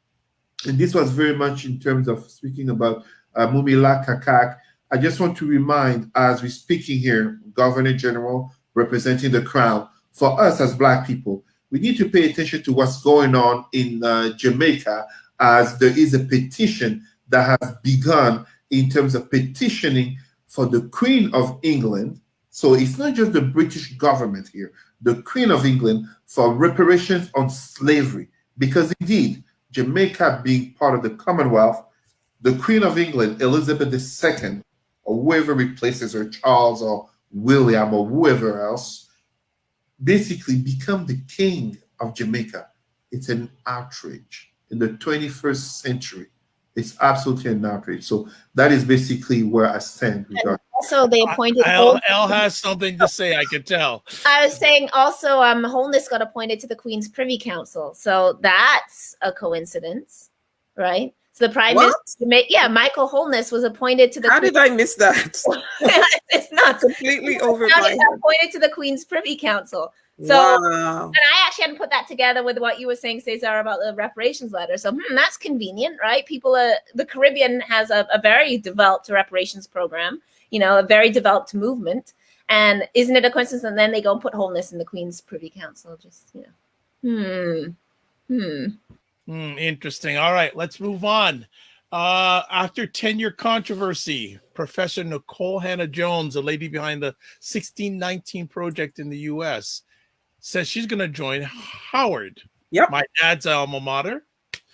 and this was very much in terms of speaking about Mumila Kakak. I just want to remind, as we're speaking here, Governor General representing the Crown, for us as Black people, we need to pay attention to what's going on in Jamaica, as there is a petition that has begun in terms of petitioning for the Queen of England. So it's not just the British government here, the Queen of England, for reparations on slavery. Because indeed, Jamaica being part of the Commonwealth, the Queen of England, Elizabeth II, or whoever replaces her, Charles or William or whoever else, basically become the king of Jamaica. It's an outrage in the 21st century. It's absolutely an outrage. So that is basically where I stand. Also, they appointed. Elle has something to say, I could tell. I was saying also, Holness got appointed to the Queen's Privy Council, so that's a coincidence, right? So the Prime Minister, Michael Holness was appointed to the. How did I miss that? It's not completely over my head. Appointed to the Queen's Privy Council. So, wow. And I actually hadn't put that together with what you were saying, Cesar, about the reparations letter. So that's convenient, right? The Caribbean has a very developed reparations program, a very developed movement. And isn't it a coincidence? And then they go and put Holness in the Queen's Privy Council. Just, Interesting. All right, let's move on. After tenure controversy, Professor Nikole Hannah-Jones, the lady behind the 1619 project in the U.S., says she's going to join Howard. Yep. My dad's alma mater.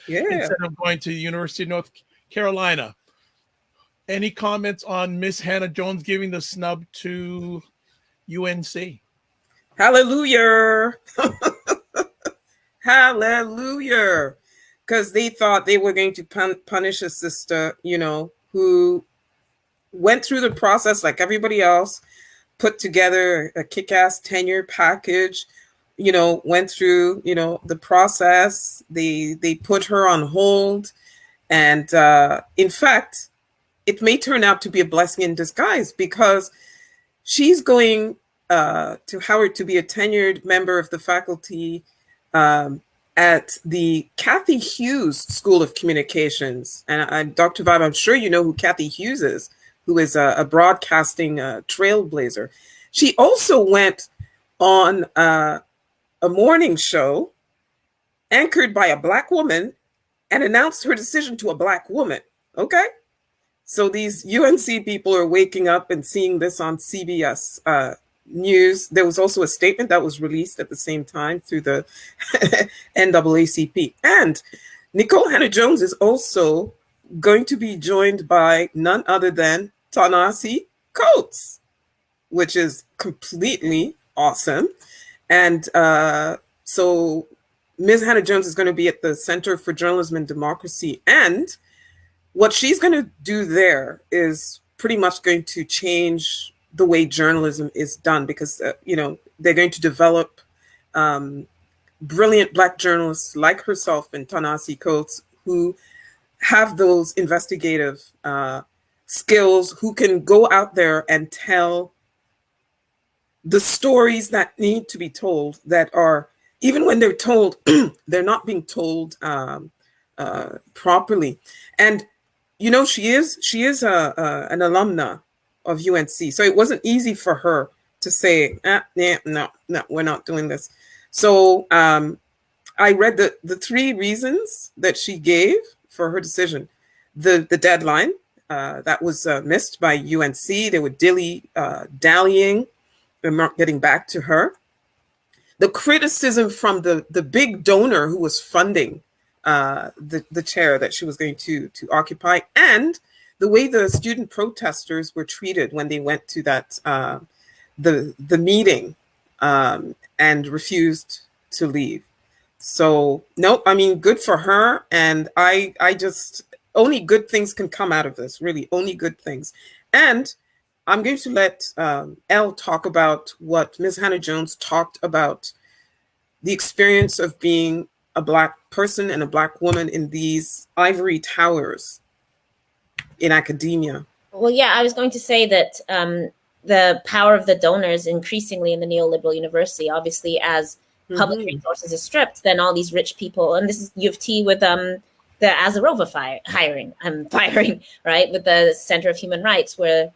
Yeah. Instead of going to the University of North Carolina. Any comments on Miss Hannah-Jones giving the snub to UNC? Hallelujah. Hallelujah. Because they thought they were going to punish a sister, who went through the process like everybody else, put together a kick-ass tenure package, went through, the process. They put her on hold. And in fact, it may turn out to be a blessing in disguise, because she's going to Howard to be a tenured member of the faculty at the Cathy Hughes School of Communications. And Dr. Vibe, I'm sure you know who Cathy Hughes is, who is a broadcasting trailblazer. She also went on a morning show anchored by a Black woman and announced her decision to a Black woman. Okay? So these UNC people are waking up and seeing this on CBS News. There was also a statement that was released at the same time through the NAACP. And Nikole Hannah-Jones is also going to be joined by none other than Ta-Nehisi Coates, which is completely awesome. And so Ms. Hannah-Jones is going to be at the Center for Journalism and Democracy. And what she's going to do there is pretty much going to change the way journalism is done, because, they're going to develop brilliant Black journalists like herself and Ta-Nehisi Coates, who have those investigative skills, who can go out there and tell the stories that need to be told, that are, even when they're told, they're not being told properly. And she is an alumna of UNC, so it wasn't easy for her to say, no, we're not doing this. So I read the three reasons that she gave for her decision. The deadline that was missed by UNC. They were dallying and not getting back to her. The criticism from the big donor who was funding the chair that she was going to occupy, and the way the student protesters were treated when they went to that the meeting and refused to leave. So nope, good for her. And I just, only good things can come out of this, really, only good things. And I'm going to let Elle talk about what Ms. Hannah-Jones talked about the experience of being a Black person and a Black woman in these ivory towers in academia? Well, yeah, I was going to say that the power of the donors increasingly in the neoliberal university, obviously, as public resources is stripped, then all these rich people, and this is U of T with the Azarova firing, right, with the Center of Human Rights, where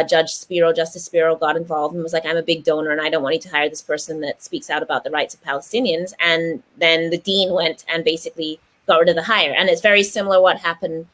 Justice Spiro got involved and was like, I'm a big donor and I don't want you to hire this person that speaks out about the rights of Palestinians. And then the dean went and basically got rid of the hire. And it's very similar what happened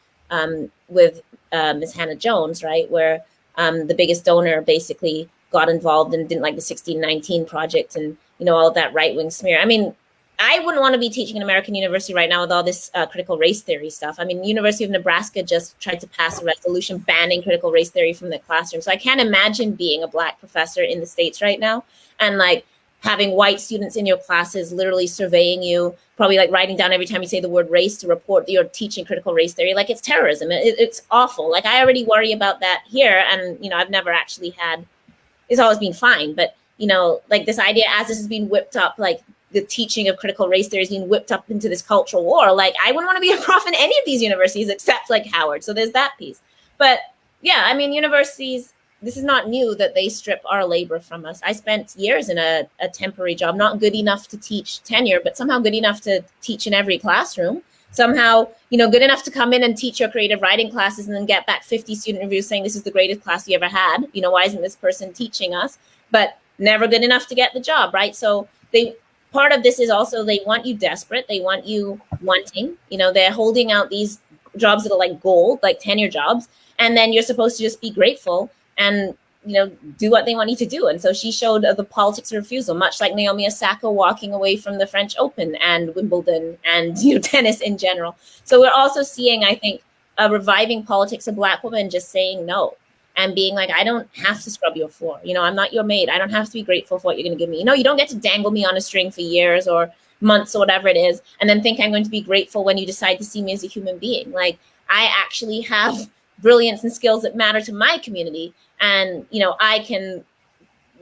with Ms. Hannah-Jones, right, where the biggest donor basically got involved and didn't like the 1619 project and, you know, all of that right-wing smear. I mean, I wouldn't want to be teaching an American university right now with all this critical race theory stuff. I mean, University of Nebraska just tried to pass a resolution banning critical race theory from the classroom. So I can't imagine being a Black professor in the States right now and like having white students in your classes literally surveying you, probably like writing down every time you say the word race to report that you're teaching critical race theory. Like, it's terrorism. It's awful. Like, I already worry about that here. And, you know, I've never actually had, it's always been fine. But, you know, like this idea as this has been whipped up, like, the teaching of critical race theory is being whipped up into this cultural war. Like, I wouldn't want to be a prof in any of these universities except like Howard. So there's that piece. But yeah, I mean, universities, this is not new that they strip our labor from us. I spent years in a temporary job, not good enough to teach tenure, but somehow good enough to teach in every classroom. Somehow, you know, good enough to come in and teach your creative writing classes and then get back 50 student reviews saying this is the greatest class we ever had. You know, why isn't this person teaching us? But never good enough to get the job, right? So part of this is also they want you desperate. They want you wanting, you know, they're holding out these jobs that are like gold, like tenure jobs. And then you're supposed to just be grateful and, you know, do what they want you to do. And so she showed the politics of refusal, much like Naomi Osaka walking away from the French Open and Wimbledon and, you know, tennis in general. So we're also seeing, I think, a reviving politics of Black women just saying no. And being like, I don't have to scrub your floor. You know, I'm not your maid. I don't have to be grateful for what you're going to give me. You know, you don't get to dangle me on a string for years or months or whatever it is, and then think I'm going to be grateful when you decide to see me as a human being. Like, I actually have brilliance and skills that matter to my community. And, you know, I can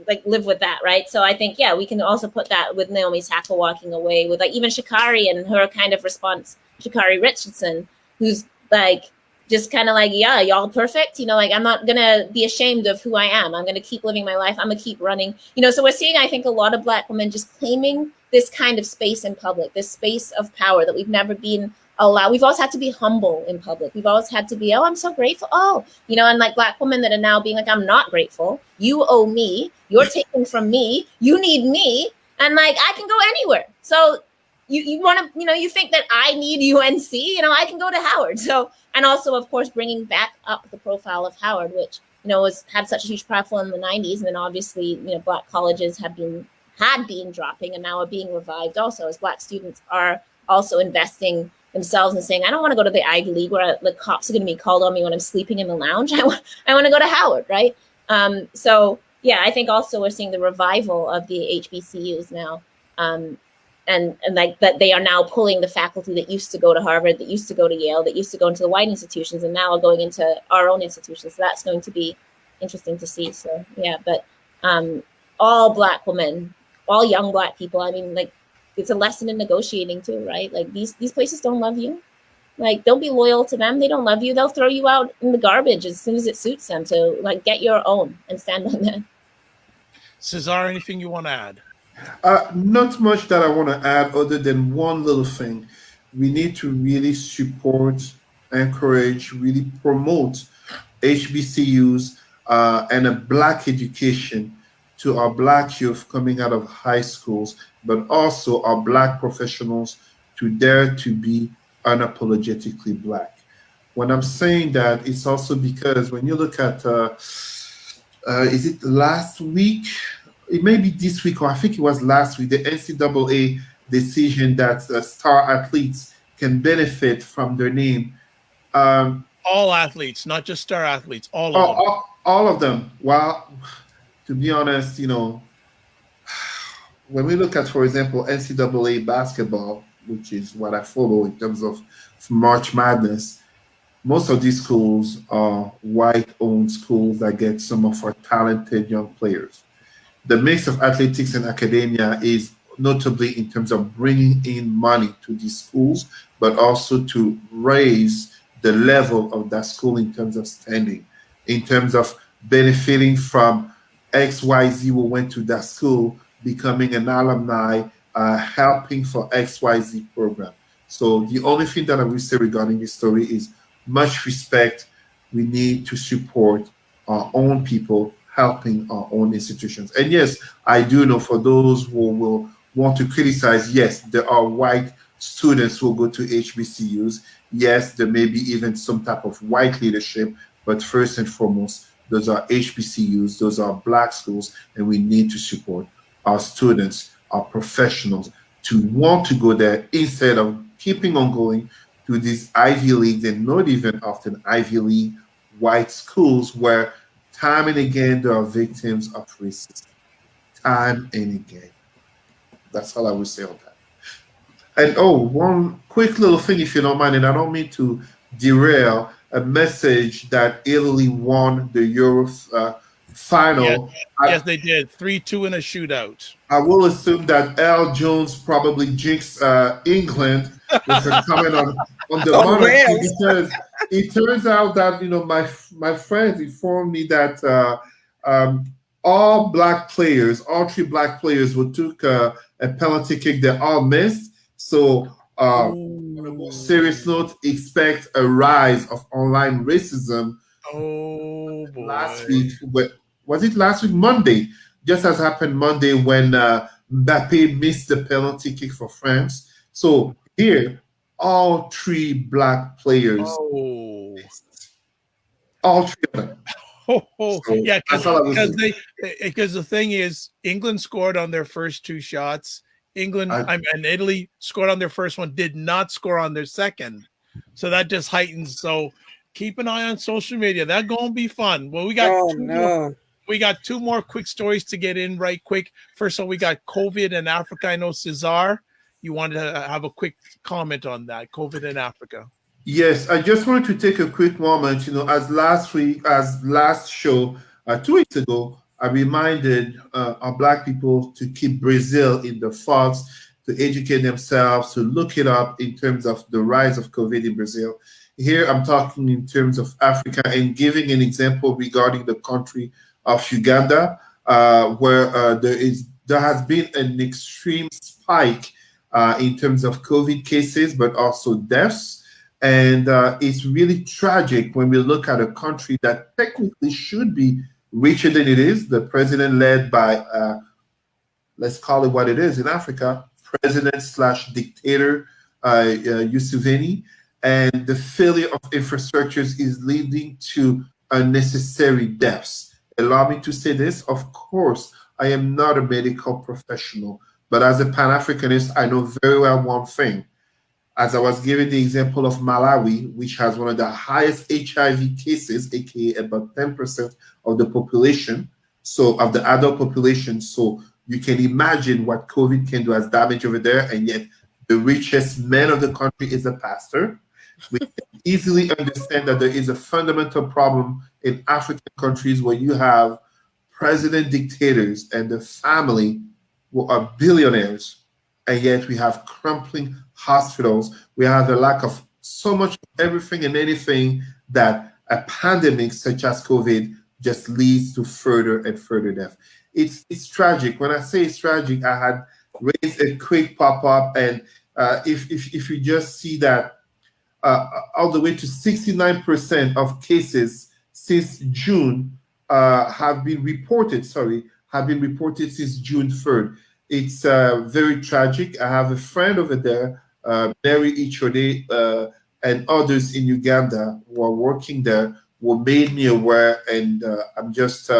like live with that, right? So I think, yeah, we can also put that with Naomi Osaka walking away, with like even Sha'Carri and her kind of response, Sha'Carri Richardson, who's like, just kind of like, yeah, y'all perfect. You know, like, I'm not going to be ashamed of who I am. I'm going to keep living my life. I'm going to keep running. You know, so we're seeing, I think, a lot of Black women just claiming this kind of space in public, this space of power that we've never been allowed. We've always had to be humble in public. We've always had to be, oh, I'm so grateful. Oh, you know, and like Black women that are now being like, I'm not grateful. You owe me. You're taken from me. You need me. And like, I can go anywhere. So you want to, you know, you think that I need UNC, you know, I can go to Howard. So, and also, of course, bringing back up the profile of Howard, which, you know, had such a huge platform in the 90s. And then obviously, you know, Black colleges had been dropping and now are being revived also, as Black students are also investing themselves and saying, I don't want to go to the Ivy League where the cops are going to be called on me when I'm sleeping in the lounge. I want to go to Howard, right? So, yeah, I think also we're seeing the revival of the HBCUs now. And like that they are now pulling the faculty that used to go to Harvard, that used to go to Yale, that used to go into the white institutions, and now are going into our own institutions. So that's going to be interesting to see. So yeah, but all Black women, all young Black people, I mean, like, it's a lesson in negotiating too, right? Like, these places don't love you. Like, don't be loyal to them. They don't love you. They'll throw you out in the garbage as soon as it suits them. So like, get your own and stand on that. Cesar, anything you want to add? Not much that I want to add other than one little thing. We need to really support, encourage, really promote HBCUs and a Black education to our Black youth coming out of high schools, but also our Black professionals to dare to be unapologetically Black. When I'm saying that, it's also because when you look at, is it last week? It may be this week, or I think it was last week, the NCAA decision that star athletes can benefit from their name. All athletes, not just star athletes, all of them. All of them. Well, to be honest, you know, when we look at, for example, NCAA basketball, which is what I follow in terms of March Madness, most of these schools are white-owned schools that get some of our talented young players. The mix of athletics and academia is notably in terms of bringing in money to these schools, but also to raise the level of that school in terms of standing, in terms of benefiting from XYZ who went to that school, becoming an alumni, helping for XYZ program. So the only thing that I will say regarding this story is much respect. We need to support our own people helping our own institutions. And yes, I do know for those who will want to criticize, yes, there are white students who go to HBCUs. Yes, there may be even some type of white leadership, but first and foremost, those are HBCUs, those are black schools, and we need to support our students, our professionals to want to go there instead of keeping on going to these Ivy League and not even often Ivy League white schools where time and again there are victims of racism. Time and again. That's all I would say on that. And oh, one quick little thing, if you don't mind, and I don't mean to derail a message that Italy won the Euro final. Yes, they did 3-2 in a shootout. I will assume that Al Jones probably jinxed England with a comment on the monarchy because it turns out that my friends informed me that all three black players who took a penalty kick, they all missed. So on a more serious note, expect a rise of online racism. Oh boy! Last week, was it last week? Monday, just as happened Monday when Mbappe missed the penalty kick for France. So here, all three black players, all three of them. So yeah, because the thing is, England scored on their first two shots. And Italy scored on their first one, did not score on their second. So that just heightens. So keep an eye on social media. That's going to be fun. Well, we got two more quick stories to get in right quick. First of all, we got COVID in Africa. I know Cesar, you wanted to have a quick comment on that, COVID in Africa. Yes, I just wanted to take a quick moment. As last show, 2 weeks ago, I reminded our black people to keep Brazil in the thoughts, to educate themselves, to look it up in terms of the rise of COVID in Brazil. Here I'm talking in terms of Africa and giving an example regarding the country of Uganda, where there has been an extreme spike in terms of COVID cases, but also deaths. And it's really tragic when we look at a country that technically should be richer than it is. The president led by, let's call it what it is in Africa, president/dictator Museveni, and the failure of infrastructures is leading to unnecessary deaths. Allow me to say this. Of course, I am not a medical professional, but as a Pan-Africanist, I know very well one thing. As I was giving the example of Malawi, which has one of the highest HIV cases, aka about 10% of the population, so of the adult population. So you can imagine what COVID can do as damage over there, and yet the richest man of the country is a pastor. We can easily understand that there is a fundamental problem in African countries where you have president dictators and the family who are billionaires, and yet we have crumbling hospitals. We have a lack of so much everything and anything that a pandemic such as COVID just leads to further and further death. It's tragic. When I say it's tragic, I had raised a quick pop-up, and if you just see that all the way to 69% of cases since June have been reported since June 3rd. It's very tragic. I have a friend over there, Mary Ichode, and others in Uganda who are working there, who made me aware, and I'm just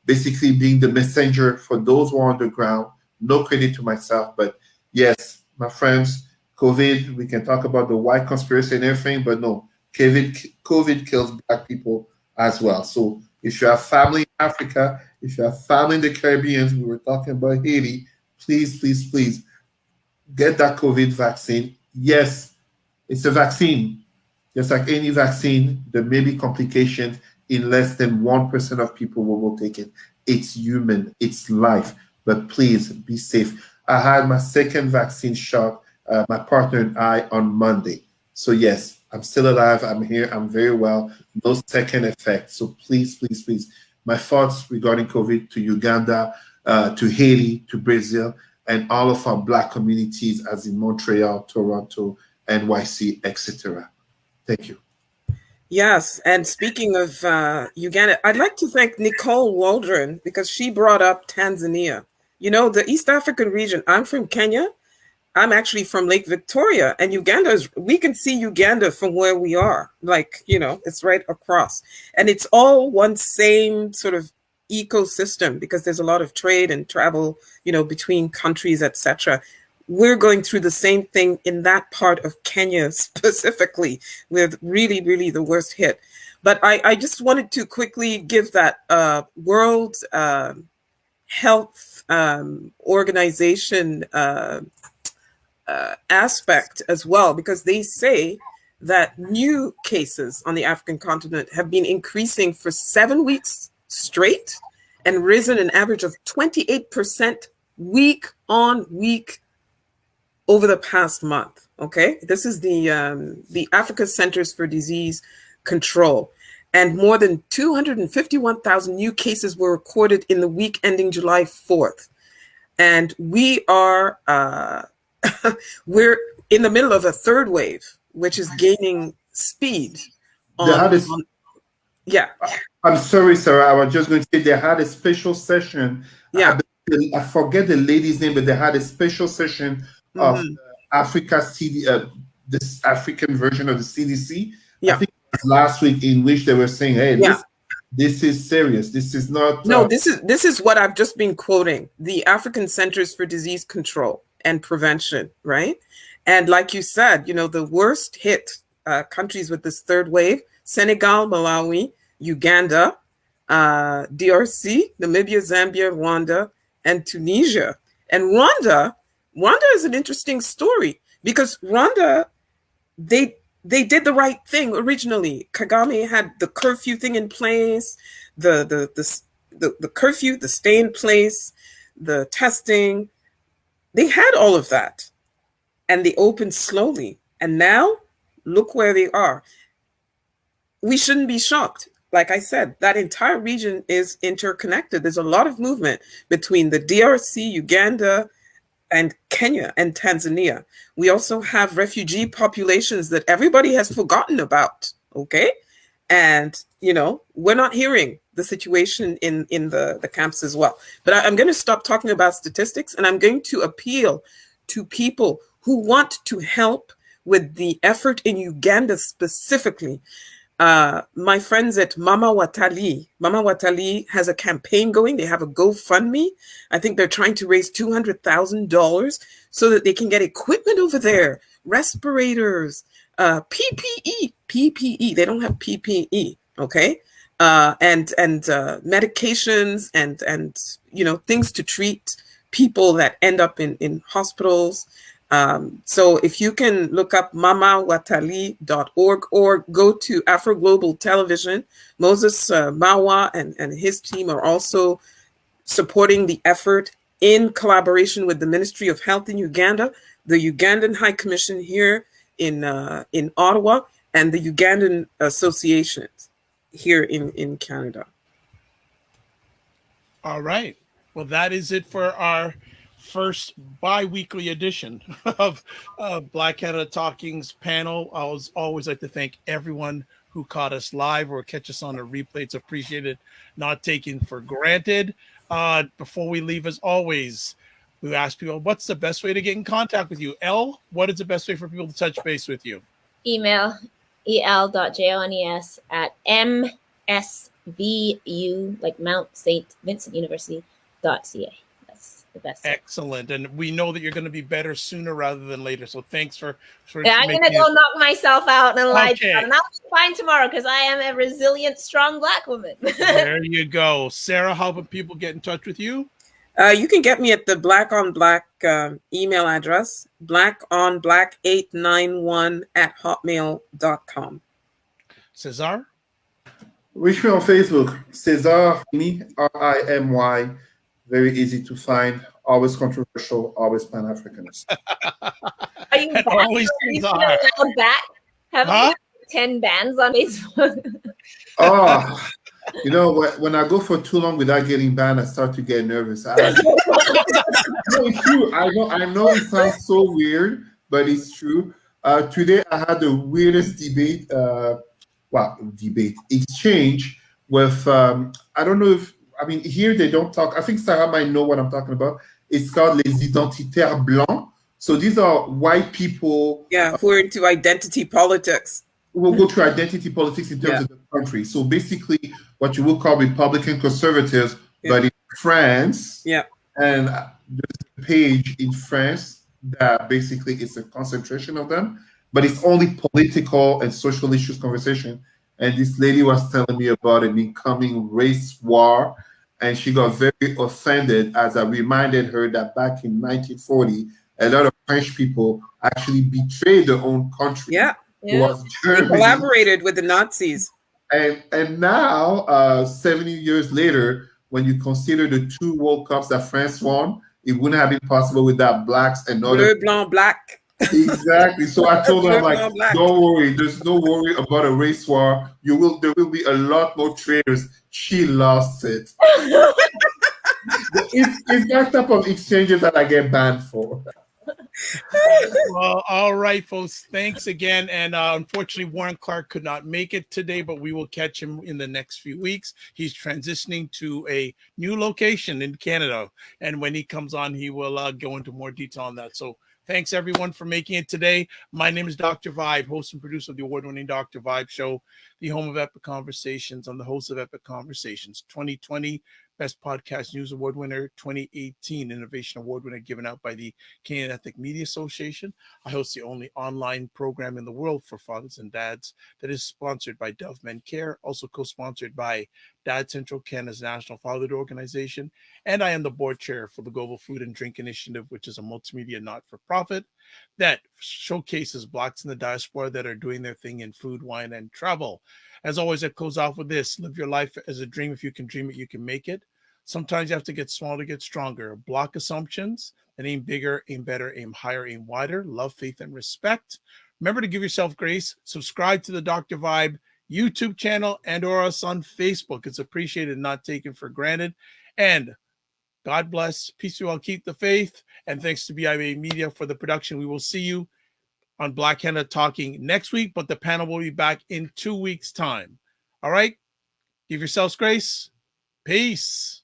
basically being the messenger for those who are on the ground. No credit to myself, but yes, my friends, COVID, we can talk about the white conspiracy and everything, but no, COVID kills black people as well. So if you have family in Africa, if you have family in the Caribbean, we were talking about Haiti, please, please, please get that COVID vaccine. Yes, it's a vaccine. Just like any vaccine, there may be complications in less than 1% of people who will take it. It's human, it's life, but please be safe. I had my second vaccine shot, my partner and I, on Monday. So yes, I'm still alive. I'm here. I'm very well. No second effects. So please, please, please, my thoughts regarding COVID to Uganda, to Haiti, to Brazil, and all of our Black communities, as in Montreal, Toronto, NYC, etc. Thank you. Yes, and speaking of Uganda, I'd like to thank Nikole Waldron because she brought up Tanzania. You know, the East African region, I'm from Kenya. I'm actually from Lake Victoria, and Uganda we can see Uganda from where we are. Like, you know, it's right across. And it's all one same sort of ecosystem because there's a lot of trade and travel, you know, between countries, etc. We're going through the same thing in that part of Kenya specifically, with really, really the worst hit. But I just wanted to quickly give that World Health Organization aspect as well, because they say that new cases on the African continent have been increasing for 7 weeks straight and risen an average of 28% week on week over the past month. Okay, this is the Africa Centers for Disease Control, and more than 251,000 new cases were recorded in the week ending July 4th, and we are we're in the middle of a third wave, which is gaining speed. Yeah. I'm sorry, Sarah. I was just going to say they had a special session. Yeah. I forget the lady's name, but they had a special session of Africa this African version of the CDC. Yeah. I think it was last week, in which they were saying, "Hey, this is serious. This is not." No, this is what I've just been quoting: the African Centers for Disease Control and Prevention, right? And like you said, you know, the worst hit countries with this third wave: Senegal, Malawi, Uganda, DRC, Namibia, Zambia, Rwanda, and Tunisia. And Rwanda is an interesting story because Rwanda, they did the right thing originally. Kagame had the curfew thing in place, the curfew, the stay in place, the testing. They had all of that, and they opened slowly. And now, look where they are. We shouldn't be shocked. Like I said, that entire region is interconnected. There's a lot of movement between the DRC, Uganda, and Kenya and Tanzania. We also have refugee populations that everybody has forgotten about, okay? And, you know, we're not hearing the situation in the camps as well. But I'm going to stop talking about statistics, and I'm going to appeal to people who want to help with the effort in Uganda specifically. My friends at Mama Watali has a campaign going. They have a GoFundMe. I think they're trying to raise $200,000 so that they can get equipment over there, respirators, PPE. They don't have PPE, okay? And medications and you know, things to treat people that end up in hospitals. So if you can look up mamawatali.org or go to Afro Global Television, Moses Mawa and his team are also supporting the effort in collaboration with the Ministry of Health in Uganda, the Ugandan High Commission here in Ottawa, and the Ugandan associations here in Canada. All right. Well, that is it for our first bi-weekly edition of Black Canada Talking's panel. I always like to thank everyone who caught us live or catch us on a replay. It's appreciated, not taken for granted. Before we leave, as always, we ask people, what's the best way to get in contact with you? Elle, what is the best way for people to touch base with you? Email el.jones@msvu, like Mount St. Vincent University.ca. The best. Excellent. And we know that you're going to be better sooner rather than later. So thanks for I'm going to go knock myself out and lie down. And I'll be fine tomorrow because I am a resilient, strong Black woman. There you go. Sarah, how can people get in touch with you? You can get me at the Black on Black email address, blackonblack891@hotmail.com. Cesar? Reach me on Facebook, Cesar Rimy, RIMY. very easy to find, always controversial, always Pan-Africanist. Are you back? Always Are you Cesar. allowed back? Haven't Huh? you had 10 bans on Facebook? Oh, you know, when I go for too long without getting banned, I start to get nervous. No, it's true. I know it sounds so weird, but it's true. Today I had the weirdest debate, exchange with, I don't know if, I mean, here they don't talk. I think Sarah might know what I'm talking about. It's called les identitaires blancs. So these are white people. Yeah, who are into identity politics. We'll go through identity politics in terms of the country. So basically, what you will call Republican conservatives, but in France, and there's a page in France that basically is a concentration of them, but it's only political and social issues conversation. And this lady was telling me about an incoming race war, and she got very offended as I reminded her that back in 1940, a lot of French people actually betrayed their own country. Was Germany. They collaborated with the Nazis. And now, 70 years later, when you consider the 2 World Cups that France won, it wouldn't have been possible without blacks and other. Bleu, blanc, black. Exactly. So I told her, like, don't worry. There's no worry about a race war. There will be a lot more traitors. She lost it. It's that type of exchanges that I get banned for. Well, all right, folks. Thanks again. And unfortunately, Warren Clark could not make it today, but we will catch him in the next few weeks. He's transitioning to a new location in Canada. And when he comes on, he will go into more detail on that. So thanks, everyone, for making it today. My name is Dr. Vibe, host and producer of the award-winning Dr. Vibe Show, the home of Epic Conversations. I'm the host of Epic Conversations 2020. Best Podcast News Award winner, 2018 Innovation Award winner given out by the Canadian Ethnic Media Association. I host the only online program in the world for fathers and dads that is sponsored by Dove Men Care, also co-sponsored by Dad Central, Canada's national fatherhood organization. And I am the board chair for the Global Food and Drink Initiative, which is a multimedia not-for-profit that showcases Blacks in the diaspora that are doing their thing in food, wine, and travel. As always, I close off with this: live your life as a dream. If you can dream it, you can make it. Sometimes you have to get small to get stronger. Block assumptions and aim bigger, aim better, aim higher, aim wider. Love, faith, and respect. Remember to give yourself grace. Subscribe to the Dr. Vibe YouTube channel and or us on Facebook. It's appreciated, not taken for granted. And God bless. Peace to you all. Keep the faith. And thanks to BIA Media for the production. We will see you on Black Canada Talking next week, but the panel will be back in 2 weeks' time. All right? Give yourselves grace. Peace.